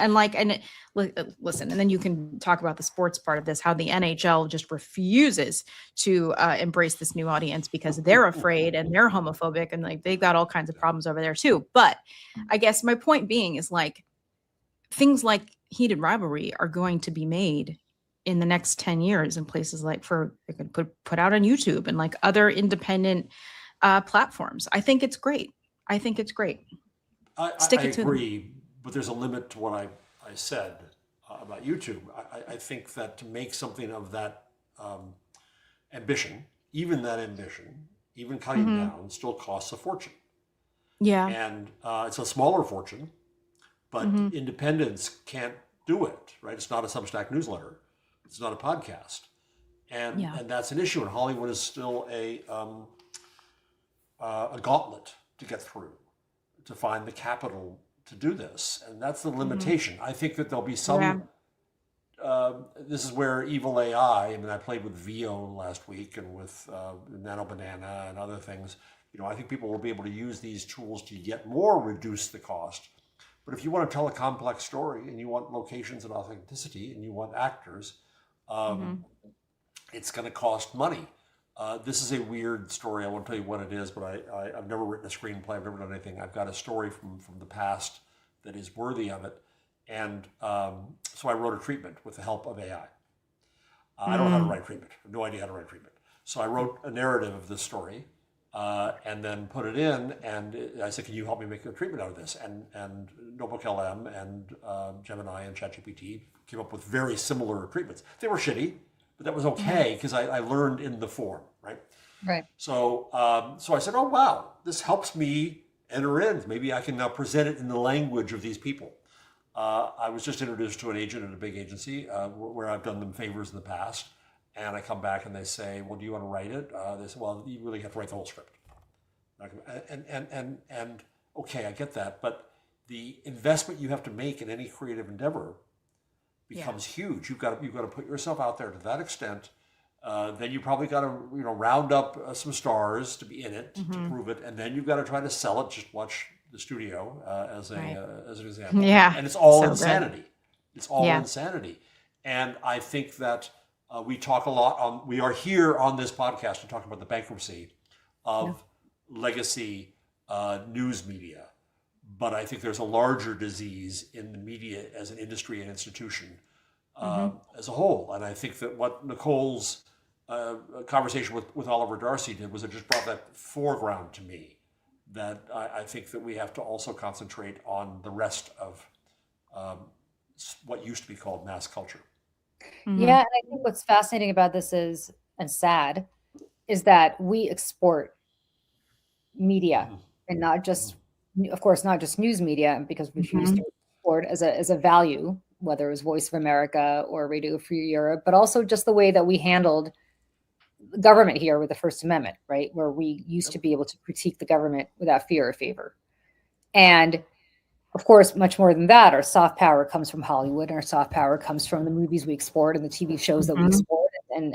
listen, and then you can talk about the sports part of this, how the NHL just refuses to embrace this new audience because they're afraid and they're homophobic and like they've got all kinds of problems over there too. But I guess my point being is like things like Heated Rivalry are going to be made in the next 10 years in places like they could put out on YouTube and like other independent platforms. I think it's great.
I agree, but there's a limit to what I said about YouTube. I think that to make something of that ambition, even cutting down, still costs a fortune.
Yeah.
And it's a smaller fortune, but independents can't do it, right? It's not a Substack newsletter. It's not a podcast. And that's an issue. And Hollywood is still a gauntlet to get through, to find the capital to do this. And that's the limitation. I think that there'll be some, this is where evil AI, I mean, I played with VO last week and with Nano Banana and other things. I think people will be able to use these tools to yet more reduce the cost. But if you want to tell a complex story and you want locations and authenticity and you want actors, it's going to cost money. This is a weird story. I won't tell you what it is, but I've never written a screenplay. I've never done anything. I've got a story from the past that is worthy of it. And so I wrote a treatment with the help of AI. I don't know how to write treatment. I have no idea how to write treatment. So I wrote a narrative of this story and then put it in. And I said, can you help me make a treatment out of this? And NotebookLM and Gemini and ChatGPT came up with very similar treatments. They were shitty, but that was okay because I learned in the form, right?
Right.
So I said, oh, wow, this helps me enter in. Maybe I can now present it in the language of these people. I was just introduced to an agent at a big agency where I've done them favors in the past, and I come back and they say, "Well, do you want to write it?" They say, "Well, you really have to write the whole script." And okay, I get that, but the investment you have to make in any creative endeavor becomes huge. You've got to put yourself out there to that extent. Then you probably got to round up some stars to be in it to prove it, and then you've got to try to sell it. Just watch the studio as an example.
Yeah,
and it's all
so
insanity.
good.
It's all insanity, and I think that we talk a lot we are here on this podcast to talk about the bankruptcy of legacy news media. But I think there's a larger disease in the media as an industry and institution as a whole. And I think that what Nicole's conversation with Oliver Darcy did was it just brought that foreground to me, that I think that we have to also concentrate on the rest of what used to be called mass culture.
Yeah, and I think what's fascinating about this is, and sad, is that we export media and not just, of course, not just news media, because we used to export as a value, whether it was Voice of America or Radio Free Europe, but also just the way that we handled government here with the First Amendment, right? Where we used to be able to critique the government without fear or favor. And of course, much more than that, our soft power comes from Hollywood, and our soft power comes from the movies we export and the TV shows that we export. And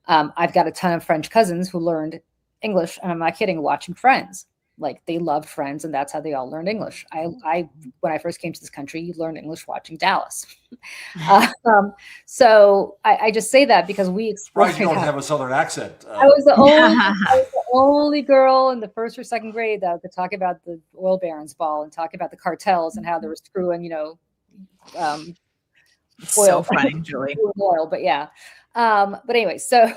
I've got a ton of French cousins who learned English, and I'm not kidding, watching Friends. Like, they loved Friends, and that's how they all learned English. I when I first came to this country, learned English watching Dallas. So I just say that because we export.
Right, you don't have a Southern accent.
I was the only girl in the first or second grade that could talk about the oil barons' ball and talk about the cartels and how they were screwing, oil.
So funny, Julie.
Oil, but yeah. But anyway, so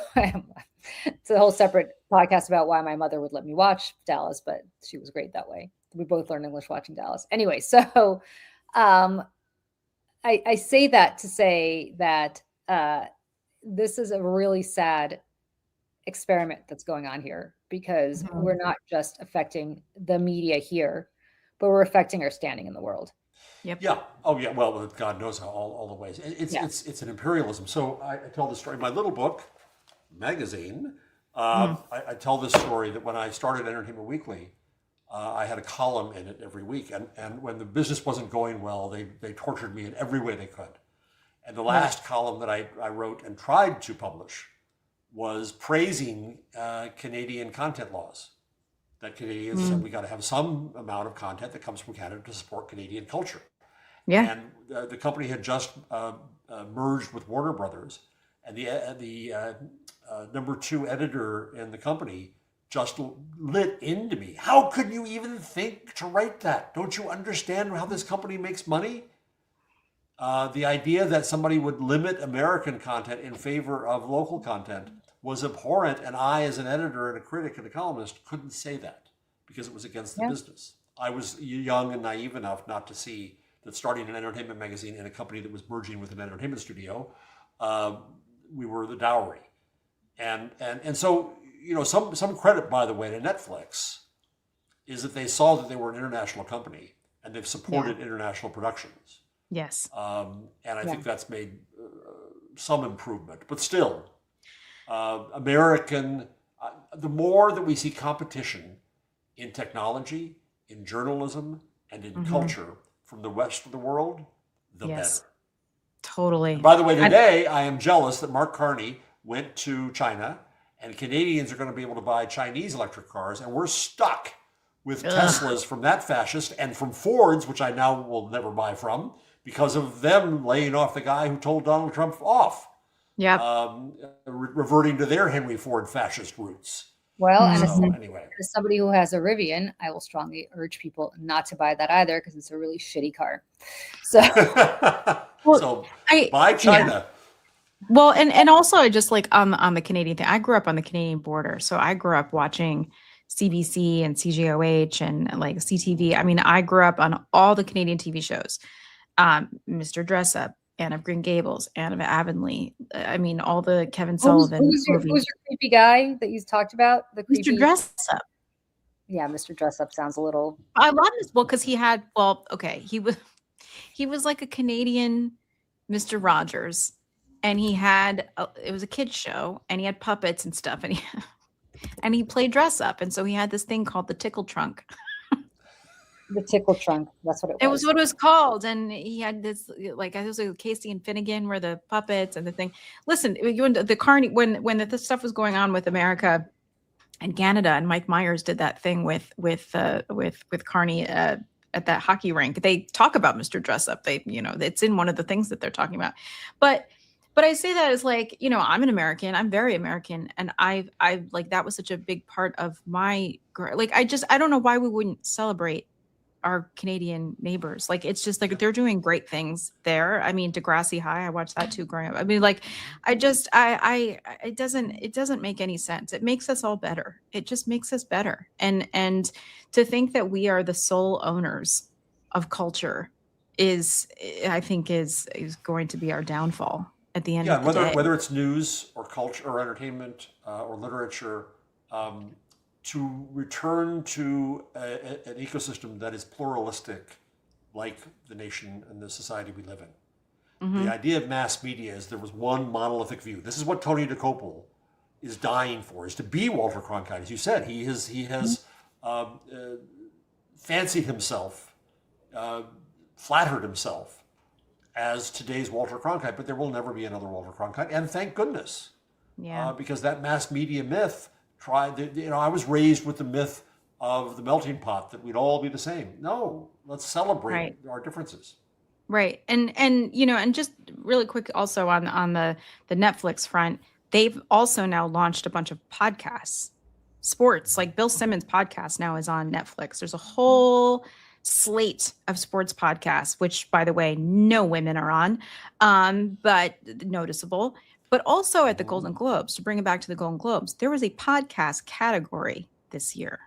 it's a whole separate podcast about why my mother would let me watch Dallas, but she was great that way. We both learned English watching Dallas. Anyway, so I say that to say that this is a really sad experiment that's going on here, because we're not just affecting the media here, but we're affecting our standing in the world.
Yep.
Yeah. Oh, yeah. Well, God knows how all the ways. It's an imperialism. So I tell the story in my little book, magazine. I tell this story that when I started Entertainment Weekly, I had a column in it every week. And when the business wasn't going well, they tortured me in every way they could. And the last column that I wrote and tried to publish was praising Canadian content laws. That Canadians said we got to have some amount of content that comes from Canada to support Canadian culture.
Yeah.
And the company had just merged with Warner Brothers, and the number 2 editor in the company just lit into me. How could you even think to write that? Don't you understand how this company makes money? The idea that somebody would limit American content in favor of local content was abhorrent, and I, as an editor and a critic and a columnist, couldn't say that because it was against the business. I was young and naive enough not to see that starting an entertainment magazine in a company that was merging with an entertainment studio, we were the dowry. And so, some credit, by the way, to Netflix is that they saw that they were an international company and they've supported international productions.
Yes.
And I think that's made some improvement, but still, American, the more that we see competition in technology, in journalism, and in culture from the rest of the world, the better.
Totally.
And by the way, today I am jealous that Mark Carney went to China, and Canadians are going to be able to buy Chinese electric cars, and we're stuck with Teslas from that fascist and from Fords, which I now will never buy from, because of them laying off the guy who told Donald Trump off.
Yeah.
Reverting to their Henry Ford fascist roots.
Well,
anyway,
as somebody who has a Rivian, I will strongly urge people not to buy that either, because it's a really shitty car. So,
buy China.
Yeah. Well, and also I just like on the Canadian thing. I grew up on the Canadian border, so I grew up watching CBC and CGOH and like CTV. I mean, I grew up on all the Canadian TV shows. Mr. Dressup, Anne of Green Gables, Anne of Avonlea. I mean, all the Kevin Sullivan
movies. Who's your creepy guy that you talked about? The creepy
Mr. Dressup.
Yeah, Mr. Dressup sounds a little.
I love this. Well, because he had. Well, okay, he was. He was like a Canadian Mr. Rogers, and he had it was a kids show, and he had puppets and stuff, and he played dress up, and so he had this thing called the tickle trunk.
The tickle trunk. That's what it was.
It was what it was called, and he had this like I was like Casey and Finnegan were the puppets and the thing. Listen, the Carney when the stuff was going on with America and Canada, and Mike Myers did that thing with Carney at that hockey rink. They talk about Mr. Dress Up. They it's in one of the things that they're talking about, but I say that as like I'm an American. I'm very American, and I like that was such a big part of my like I don't know why we wouldn't celebrate our Canadian neighbors. Like it's just like they're doing great things there. I mean, Degrassi High, I watched that too growing up. I mean, like it doesn't make any sense. It makes us all better. It just makes us better. And to think that we are the sole owners of culture I think is going to be our downfall at the end of the day.
Whether it's news or culture or entertainment or literature, to return to an ecosystem that is pluralistic, like the nation and the society we live in. Mm-hmm. The idea of mass media is there was one monolithic view. This is what Tony DeCopel is dying for, is to be Walter Cronkite. As you said, he has fancied himself, flattered himself as today's Walter Cronkite, but there will never be another Walter Cronkite, and thank goodness. Yeah. Because that mass media myth I was raised with the myth of the melting pot, that we'd all be the same. No, let's celebrate our differences.
Right. And just really quick also on the Netflix front, they've also now launched a bunch of podcasts, sports, like Bill Simmons' podcast now is on Netflix. There's a whole slate of sports podcasts, which by the way, no women are on, but noticeable. But also at the Golden Globes, to bring it back to the Golden Globes, there was a podcast category this year.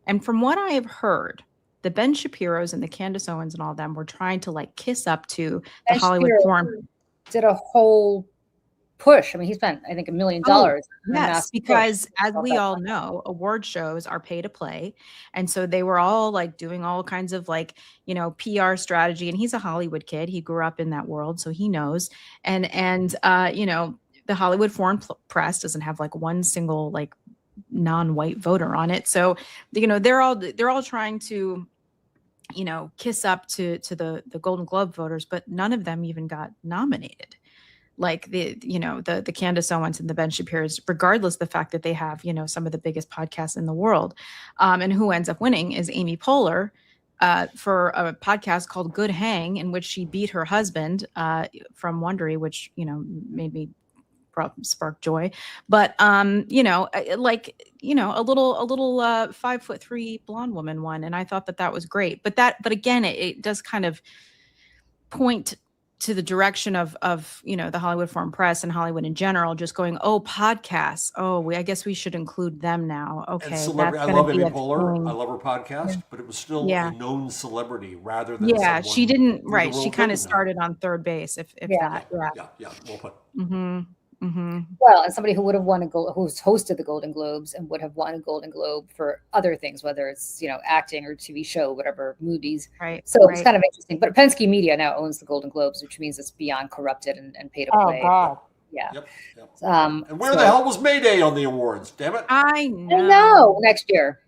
And from what I have heard, the Ben Shapiro's and the Candace Owens and all of them were trying to like kiss up to the Hollywood Foreign.
Did a whole push. I mean, he spent, I think, $1 million.
Yes, because as we all know, award shows are pay to play. And so they were all like doing all kinds of like, PR strategy. And he's a Hollywood kid. He grew up in that world, so he knows. And the Hollywood Foreign Press doesn't have like one single like non-white voter on it. So, they're all trying to, kiss up to the Golden Globe voters, but none of them even got nominated. Like the Candace Owens and the Ben Shapiro's, regardless of the fact that they have, some of the biggest podcasts in the world. And who ends up winning is Amy Poehler for a podcast called Good Hang, in which she beat her husband from Wondery, which, made me spark joy. But, a little 5'3" blonde woman won. And I thought that was great. But again, it does kind of point to the direction of the Hollywood Foreign Press and Hollywood in general, just going, podcasts. I guess we should include them now. Okay.
And celebrity. I love Amy Poehler. I love her podcast, but it was still a known celebrity rather than
she didn't. Right. She kind of started on third base. If that.
Yeah. Well put.
Mm-hmm. Mm-hmm.
Well, and somebody who would have who's hosted the Golden Globes and would have won a Golden Globe for other things, whether it's acting or TV show, whatever, movies.
Right.
So it's kind of interesting. But Penske Media now owns the Golden Globes, which means it's beyond corrupted and pay to play.
Oh God.
Yeah.
Yep. And where the hell was Mayday on the awards? Damn it!
I
know. Next year.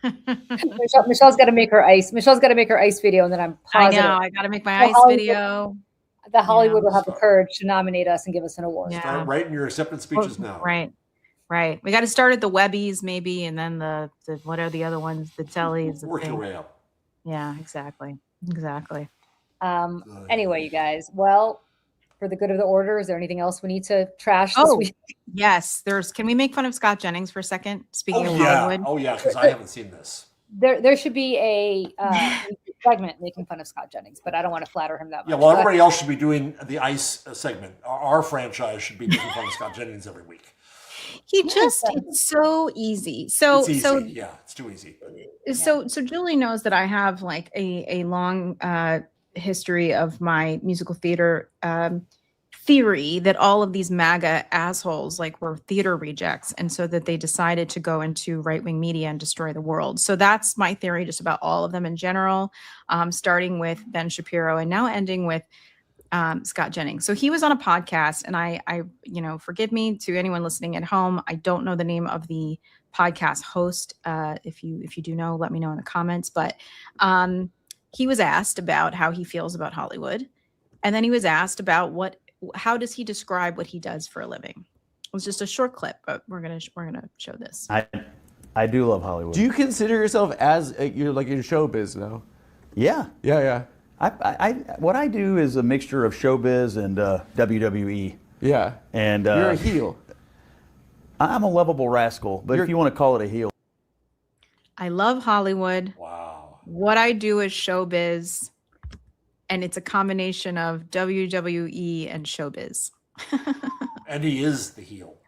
Michelle's got to make her ice. Michelle's got to make her ice video, and then I'm positive.
I know. I got to make my ice video.
The Hollywood will have the courage to nominate us and give us an award.
Start writing your acceptance speeches now.
Right. We got to start at the Webbies maybe, and then the what are the other ones? The Tellys.
Work your way up.
Yeah, exactly.
Anyway, you guys. Well, for the good of the order, is there anything else we need to trash this week?
Yes. Can we make fun of Scott Jennings for a second? Speaking of Hollywood.
Oh yeah, because I haven't seen this.
There should be a segment making fun of Scott Jennings, but I don't want to flatter him that much.
Yeah, well, everybody else should be doing the ICE segment. Our franchise should be making fun of Scott Jennings every week.
It's so easy.
It's too easy.
So Julie knows that I have like a long history of my musical theater theory that all of these MAGA assholes like were theater rejects, and so that they decided to go into right-wing media and destroy the world. So that's my theory just about all of them in general, starting with Ben Shapiro and now ending with Scott Jennings. So he was on a podcast, and I, forgive me to anyone listening at home, I don't know the name of the podcast host. If you do know, let me know in the comments. But he was asked about how he feels about Hollywood, and then he was asked about how does he describe what he does for a living. It was just a short clip, but we're gonna show this.
I do love Hollywood.
Do you consider yourself as you're like in showbiz now?
Yeah.
Yeah.
What I do is a mixture of showbiz and WWE.
Yeah.
And
you're a heel.
I'm a lovable rascal, but if you want to call it a heel.
I love Hollywood.
Wow.
What I do is showbiz, and it's a combination of WWE and showbiz.
And he is the heel.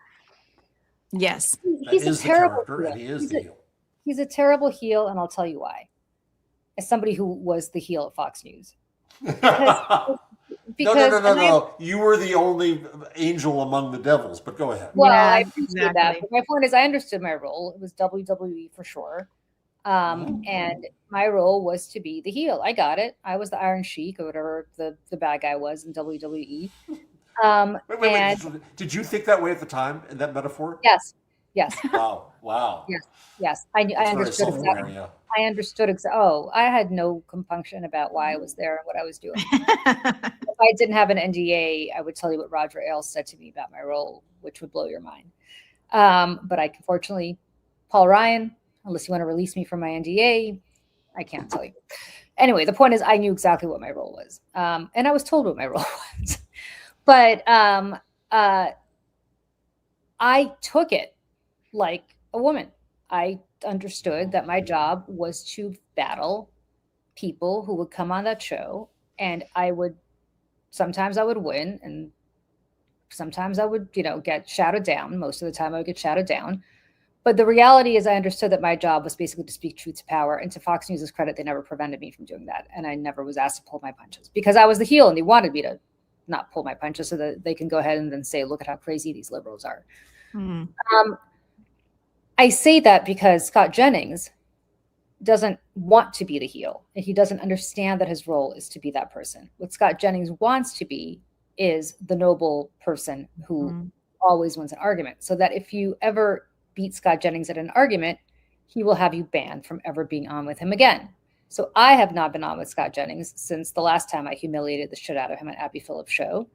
Yes.
He's a terrible
character,
heel.
and he is the heel.
He's a terrible heel, and I'll tell you why. As somebody who was the heel at Fox News. Because
No. You were the only angel among the devils, but go ahead.
Well,
Yeah,
I appreciate that.
exactly.
But my point is, I understood my role. It was WWE for sure. And my role was to be the heel. I got it. I was the Iron Sheik or whatever the bad guy was in WWE.
Wait. Did you think that way at the time in that metaphor?
Yes.
Wow.
Yes. I understood exactly. I understood. I had no compunction about why I was there and what I was doing. If I didn't have an NDA, I would tell you what Roger Ailes said to me about my role, which would blow your mind. But unfortunately, Paul Ryan, unless you want to release me from my NDA, I can't tell you. Anyway, the point is I knew exactly what my role was. And I was told what my role was. But I took it like a woman. I understood that my job was to battle people who would come on that show, and sometimes I would win, and sometimes I would, get shouted down. Most of the time I would get shouted down. But the reality is I understood that my job was basically to speak truth to power. And to Fox News' credit, they never prevented me from doing that. And I never was asked to pull my punches because I was the heel and they wanted me to not pull my punches so that they can go ahead and then say, look at how crazy these liberals are. I say that because Scott Jennings doesn't want to be the heel, and he doesn't understand that his role is to be that person. What Scott Jennings wants to be is the noble person who always wins an argument, so that if you ever beat Scott Jennings at an argument, he will have you banned from ever being on with him again. So I have not been on with Scott Jennings since the last time I humiliated the shit out of him at Abby Phillips' show.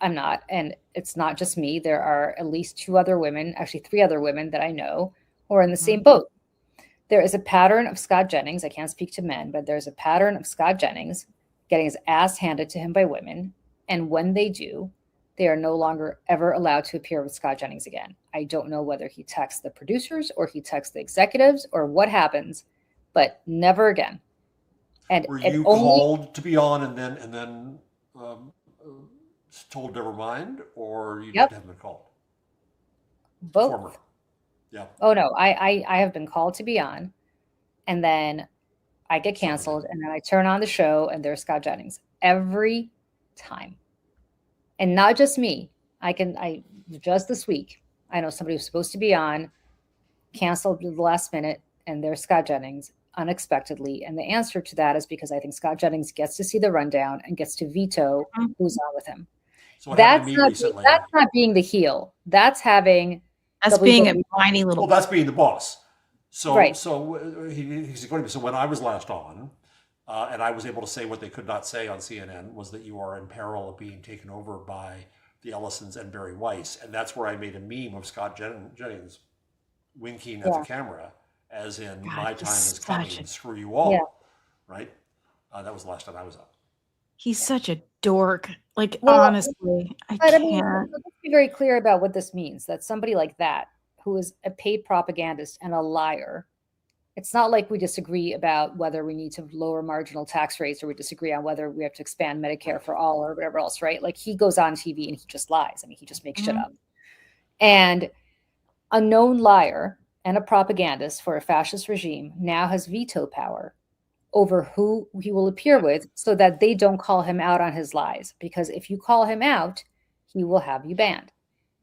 I'm not. And it's not just me. There are at least 2 other women, actually 3 other women that I know who are in the same boat. There is a pattern of Scott Jennings. I can't speak to men, but there's a pattern of Scott Jennings getting his ass handed to him by women. And when they do, they are no longer ever allowed to appear with Scott Jennings again. I don't know whether he texts the producers or he texts the executives or what happens, but never again. And
were you called to be on and then told never mind, or you haven't been called?
Both.
Former. Yeah.
Oh no, I have been called to be on, and then I get canceled, and then I turn on the show, and there's Scott Jennings every time, and not just me. I just this week, I know somebody who's supposed to be on, canceled at the last minute, and there's Scott Jennings unexpectedly, and the answer to that is because I think Scott Jennings gets to see the rundown and gets to veto who's on with him.
So
that's not being the heel. That's having.
That's being a whiny little.
Well, that's being the boss. So,
right.
So he's going to be. So when I was last on, and I was able to say what they could not say on CNN, was that you are in peril of being taken over by the Ellisons and Barry Weiss, and that's where I made a meme of Scott Jennings winking at the camera, as in my time is coming. Screw you all. Yeah. Right. That was the last time I was on.
He's such a dork. Like, honestly, I can't.
Let's be very clear about what this means, that somebody like that, who is a paid propagandist and a liar, it's not like we disagree about whether we need to lower marginal tax rates or we disagree on whether we have to expand Medicare for all or whatever else, right? Like, he goes on TV and he just lies. I mean, he just makes shit up. And a known liar and a propagandist for a fascist regime now has veto power over who he will appear with so that they don't call him out on his lies. Because if you call him out, he will have you banned.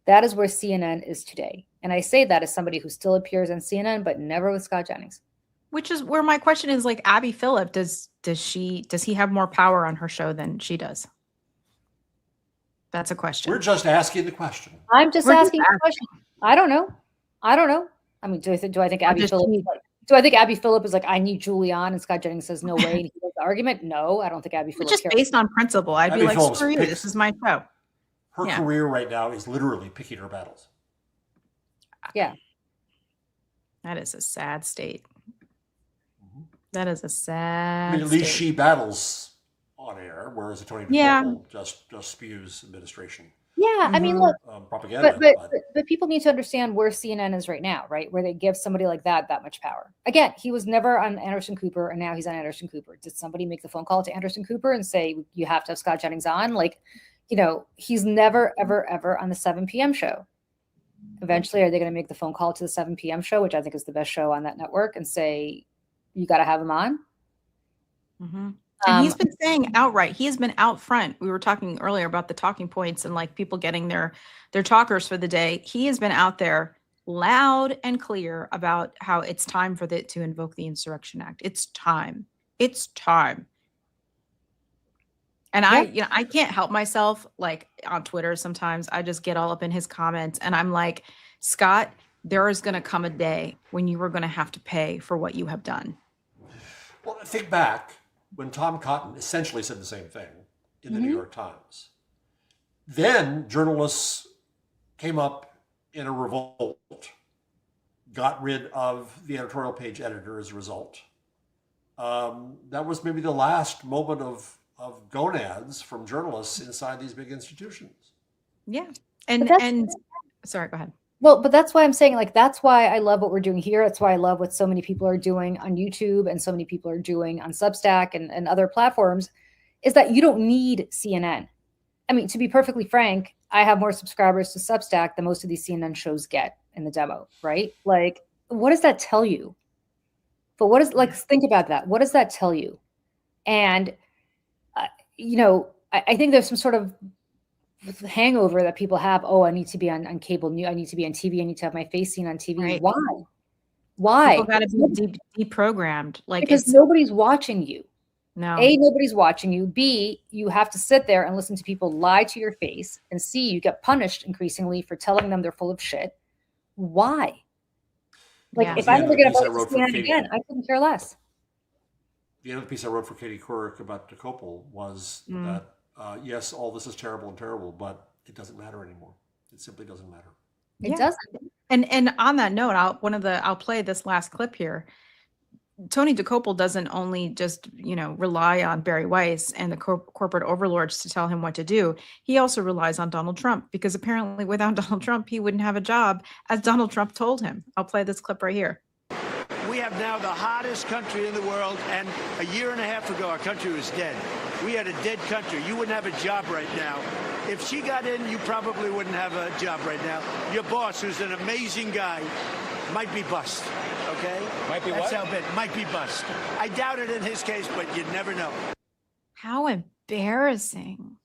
That is where CNN is today. And I say that as somebody who still appears on CNN, but never with Scott Jennings.
Which is where my question is, like, Abby Phillip, does he have more power on her show than she does? That's a question.
We're just asking the question.
I'm just asking the question. I don't know. I mean, do I think Abby Phillip is like, do I think Abby Phillip is like, I need Julie on, and Scott Jennings says no way, and he does the argument? No, I don't think Abby Phillip
just
cares.
based on principle. I'd
Abby
be like,
Phillip's
screw you, this is my show.
Her career right now is literally picking her battles.
Yeah.
That is a sad state. That is a sad
I mean, at least she battles on air, whereas Tony DeCoppel just spews administration.
Yeah, I mean, look,
propaganda.
But people need to understand where CNN is right now, right? Where they give somebody like that much power. Again, he was never on Anderson Cooper, and now he's on Anderson Cooper. Did somebody make the phone call to Anderson Cooper and say, you have to have Scott Jennings on? Like, he's never, ever, ever on the 7 p.m. show. Eventually, are they going to make the phone call to the 7 p.m. show, which I think is the best show on that network, and say, you got to have him on?
Mm-hmm. And he's been saying outright, he has been out front. We were talking earlier about the talking points and like people getting their talkers for the day. He has been out there loud and clear about how it's time for to invoke the Insurrection Act. It's time. It's time. And I can't help myself, like on Twitter sometimes I just get all up in his comments and I'm like, Scott, there is going to come a day when you are going to have to pay for what you have done.
Well, think back when Tom Cotton essentially said the same thing in the New York Times. Then journalists came up in a revolt, got rid of the editorial page editor as a result. That was maybe the last moment of gonads from journalists inside these big institutions.
Yeah. And sorry, go ahead.
Well, but that's why I'm saying, like, that's why I love what we're doing here. That's why I love what so many people are doing on YouTube and so many people are doing on Substack and other platforms, is that you don't need CNN. I mean, to be perfectly frank, I have more subscribers to Substack than most of these CNN shows get in the demo, right? Like, what does that tell you? But think about that. What does that tell you? And, I think there's some sort of hangover that people have. Oh, I need to be on cable news. I need to be on TV. I need to have my face seen on TV. Right. Why?
People got to be deprogrammed. Like,
because nobody's watching you.
No.
A, nobody's watching you. B, you have to sit there and listen to people lie to your face. And C, you get punished increasingly for telling them they're full of shit. Why? Like, if I ever get a vote to CNN again, I couldn't care less.
The other piece I wrote for Katie Couric about DeCoppel was that, yes, all this is terrible, but it doesn't matter anymore. It simply doesn't matter.
It doesn't.
And on that note, I'll play this last clip here. Tony DeCoppel doesn't only just, rely on Barry Weiss and the corporate overlords to tell him what to do. He also relies on Donald Trump, because apparently without Donald Trump, he wouldn't have a job, as Donald Trump told him. I'll play this clip right here.
We have now the hottest country in the world, and a year and a half ago, our country was dead. We had a dead country. You wouldn't have a job right now. If she got in, you probably wouldn't have a job right now. Your boss, who's an amazing guy, might be bust, okay?
Might be
That's
what?
how bad. Might be bust. I doubt it in his case, but you never know.
How embarrassing.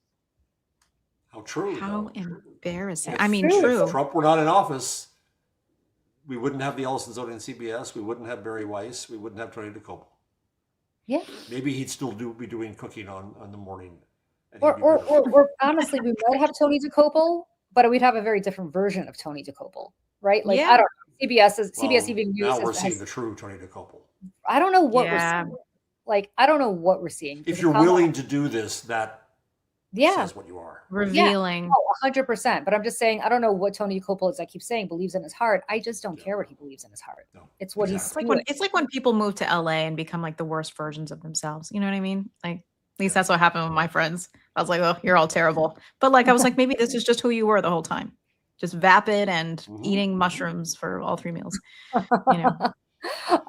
How true.
How embarrassing.
If Trump were not in office, we wouldn't have the Ellison-Zodian CBS. We wouldn't have Barry Weiss. We wouldn't have Tony DeCoppel.
Yeah.
Maybe he'd still be doing cooking on the morning.
Or honestly, we might have Tony DeCoppel, but we'd have a very different version of Tony DeCoppel, right? Like, I don't know. CBS even used.
Now we're seeing the true Tony DeCoppel.
I don't know what we're seeing. Like, I don't know what we're seeing.
If you're willing to do this, that says what you are.
Revealing.
Yeah. 100%. But I'm just saying, I don't know what Tony DeCoppel, as I keep saying, believes in his heart. I just don't care what he believes in his heart.
No.
It's what he's
it's like when people move to LA and become like the worst versions of themselves. You know what I mean? Like, at least that's what happened with my friends. I was like, oh, you're all terrible. But like, I was like, maybe this is just who you were the whole time. Just vapid and eating mushrooms for all 3 meals.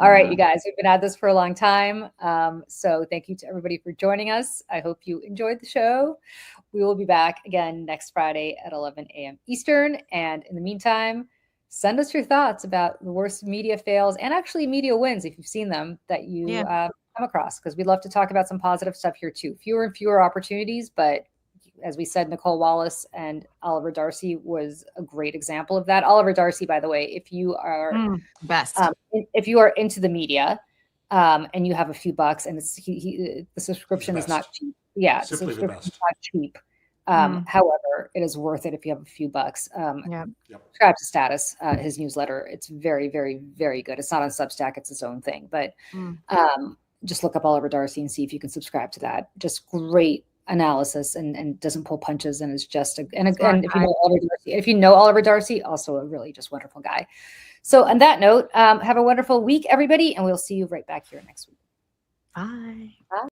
All right, you guys, we've been at this for a long time. So thank you to everybody for joining us. I hope you enjoyed the show. We will be back again next Friday at 11 a.m. Eastern. And in the meantime, send us your thoughts about the worst media fails and actually media wins, if you've seen them, that you come across, because we'd love to talk about some positive stuff here too. Fewer and fewer opportunities, but as we said, Nicole Wallace and Oliver Darcy was a great example of that. Oliver Darcy, by the way, if you are
Best.
if you are into the media and you have a few bucks, and it's the subscription is not cheap. Yeah, the
Simply the
subscription is
best.
not cheap. However, it is worth it if you have a few bucks.
Yeah.
Subscribe to Status, his newsletter. It's very, very, very good. It's not on Substack; it's its own thing. But just look up Oliver Darcy and see if you can subscribe to that. Just great analysis and doesn't pull punches, and is just and if you know Oliver Darcy, also a really just wonderful guy. So on that note, have a wonderful week, everybody, and we'll see you right back here next week.
Bye.
Bye.